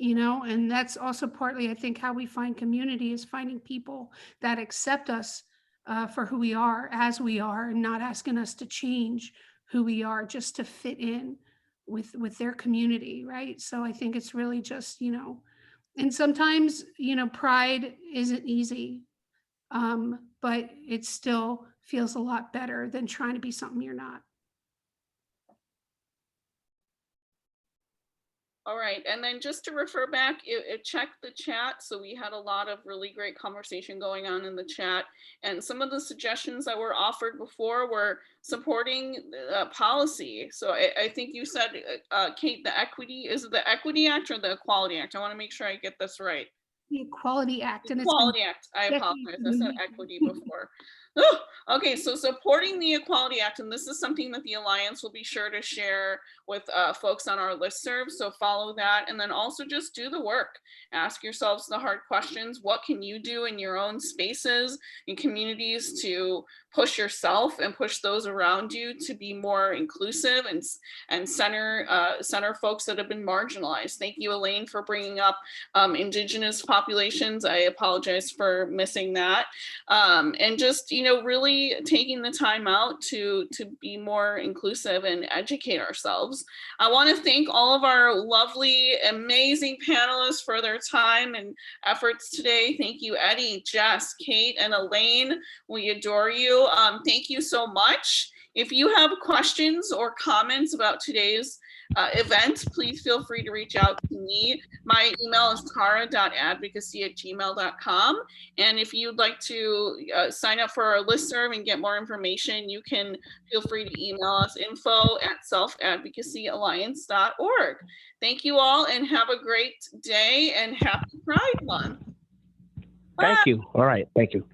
S5: And that's also partly, I think, how we find community, is finding people that accept us for who we are, as we are, and not asking us to change who we are just to fit in with their community, right? So I think it's really just, and sometimes, pride isn't easy, but it still feels a lot better than trying to be something you're not.
S1: All right, and then just to refer back, check the chat. So we had a lot of really great conversation going on in the chat, and some of the suggestions that were offered before were supporting policy. So I think you said, Kate, is it the Equity Act or the Equality Act? I want to make sure I get this right.
S5: The Equality Act.
S1: And Equality Act. I apologize. I said equity before. Oh, okay, so supporting the Equality Act, and this is something that the Alliance will be sure to share with folks on our listserv, so follow that, and then also just do the work. Ask yourselves the hard questions. What can you do in your own spaces and communities to push yourself and push those around you to be more inclusive and center folks that have been marginalized? Thank you, Elaine, for bringing up Indigenous populations. I apologize for missing that. And just, really taking the time out to be more inclusive and educate ourselves. I want to thank all of our lovely, amazing panelists for their time and efforts today. Thank you, Eddie, Jess, Kate, and Elaine. We adore you. Thank you so much. If you have questions or comments about today's event, please feel free to reach out to me. My email is kara.advocacy@gmail.com. And if you'd like to sign up for our listserv and get more information, you can feel free to email us info@selfadvocacyalliance.org. Thank you all and have a great day and happy Pride Month. Bye.
S2: Thank you. All right. Thank you.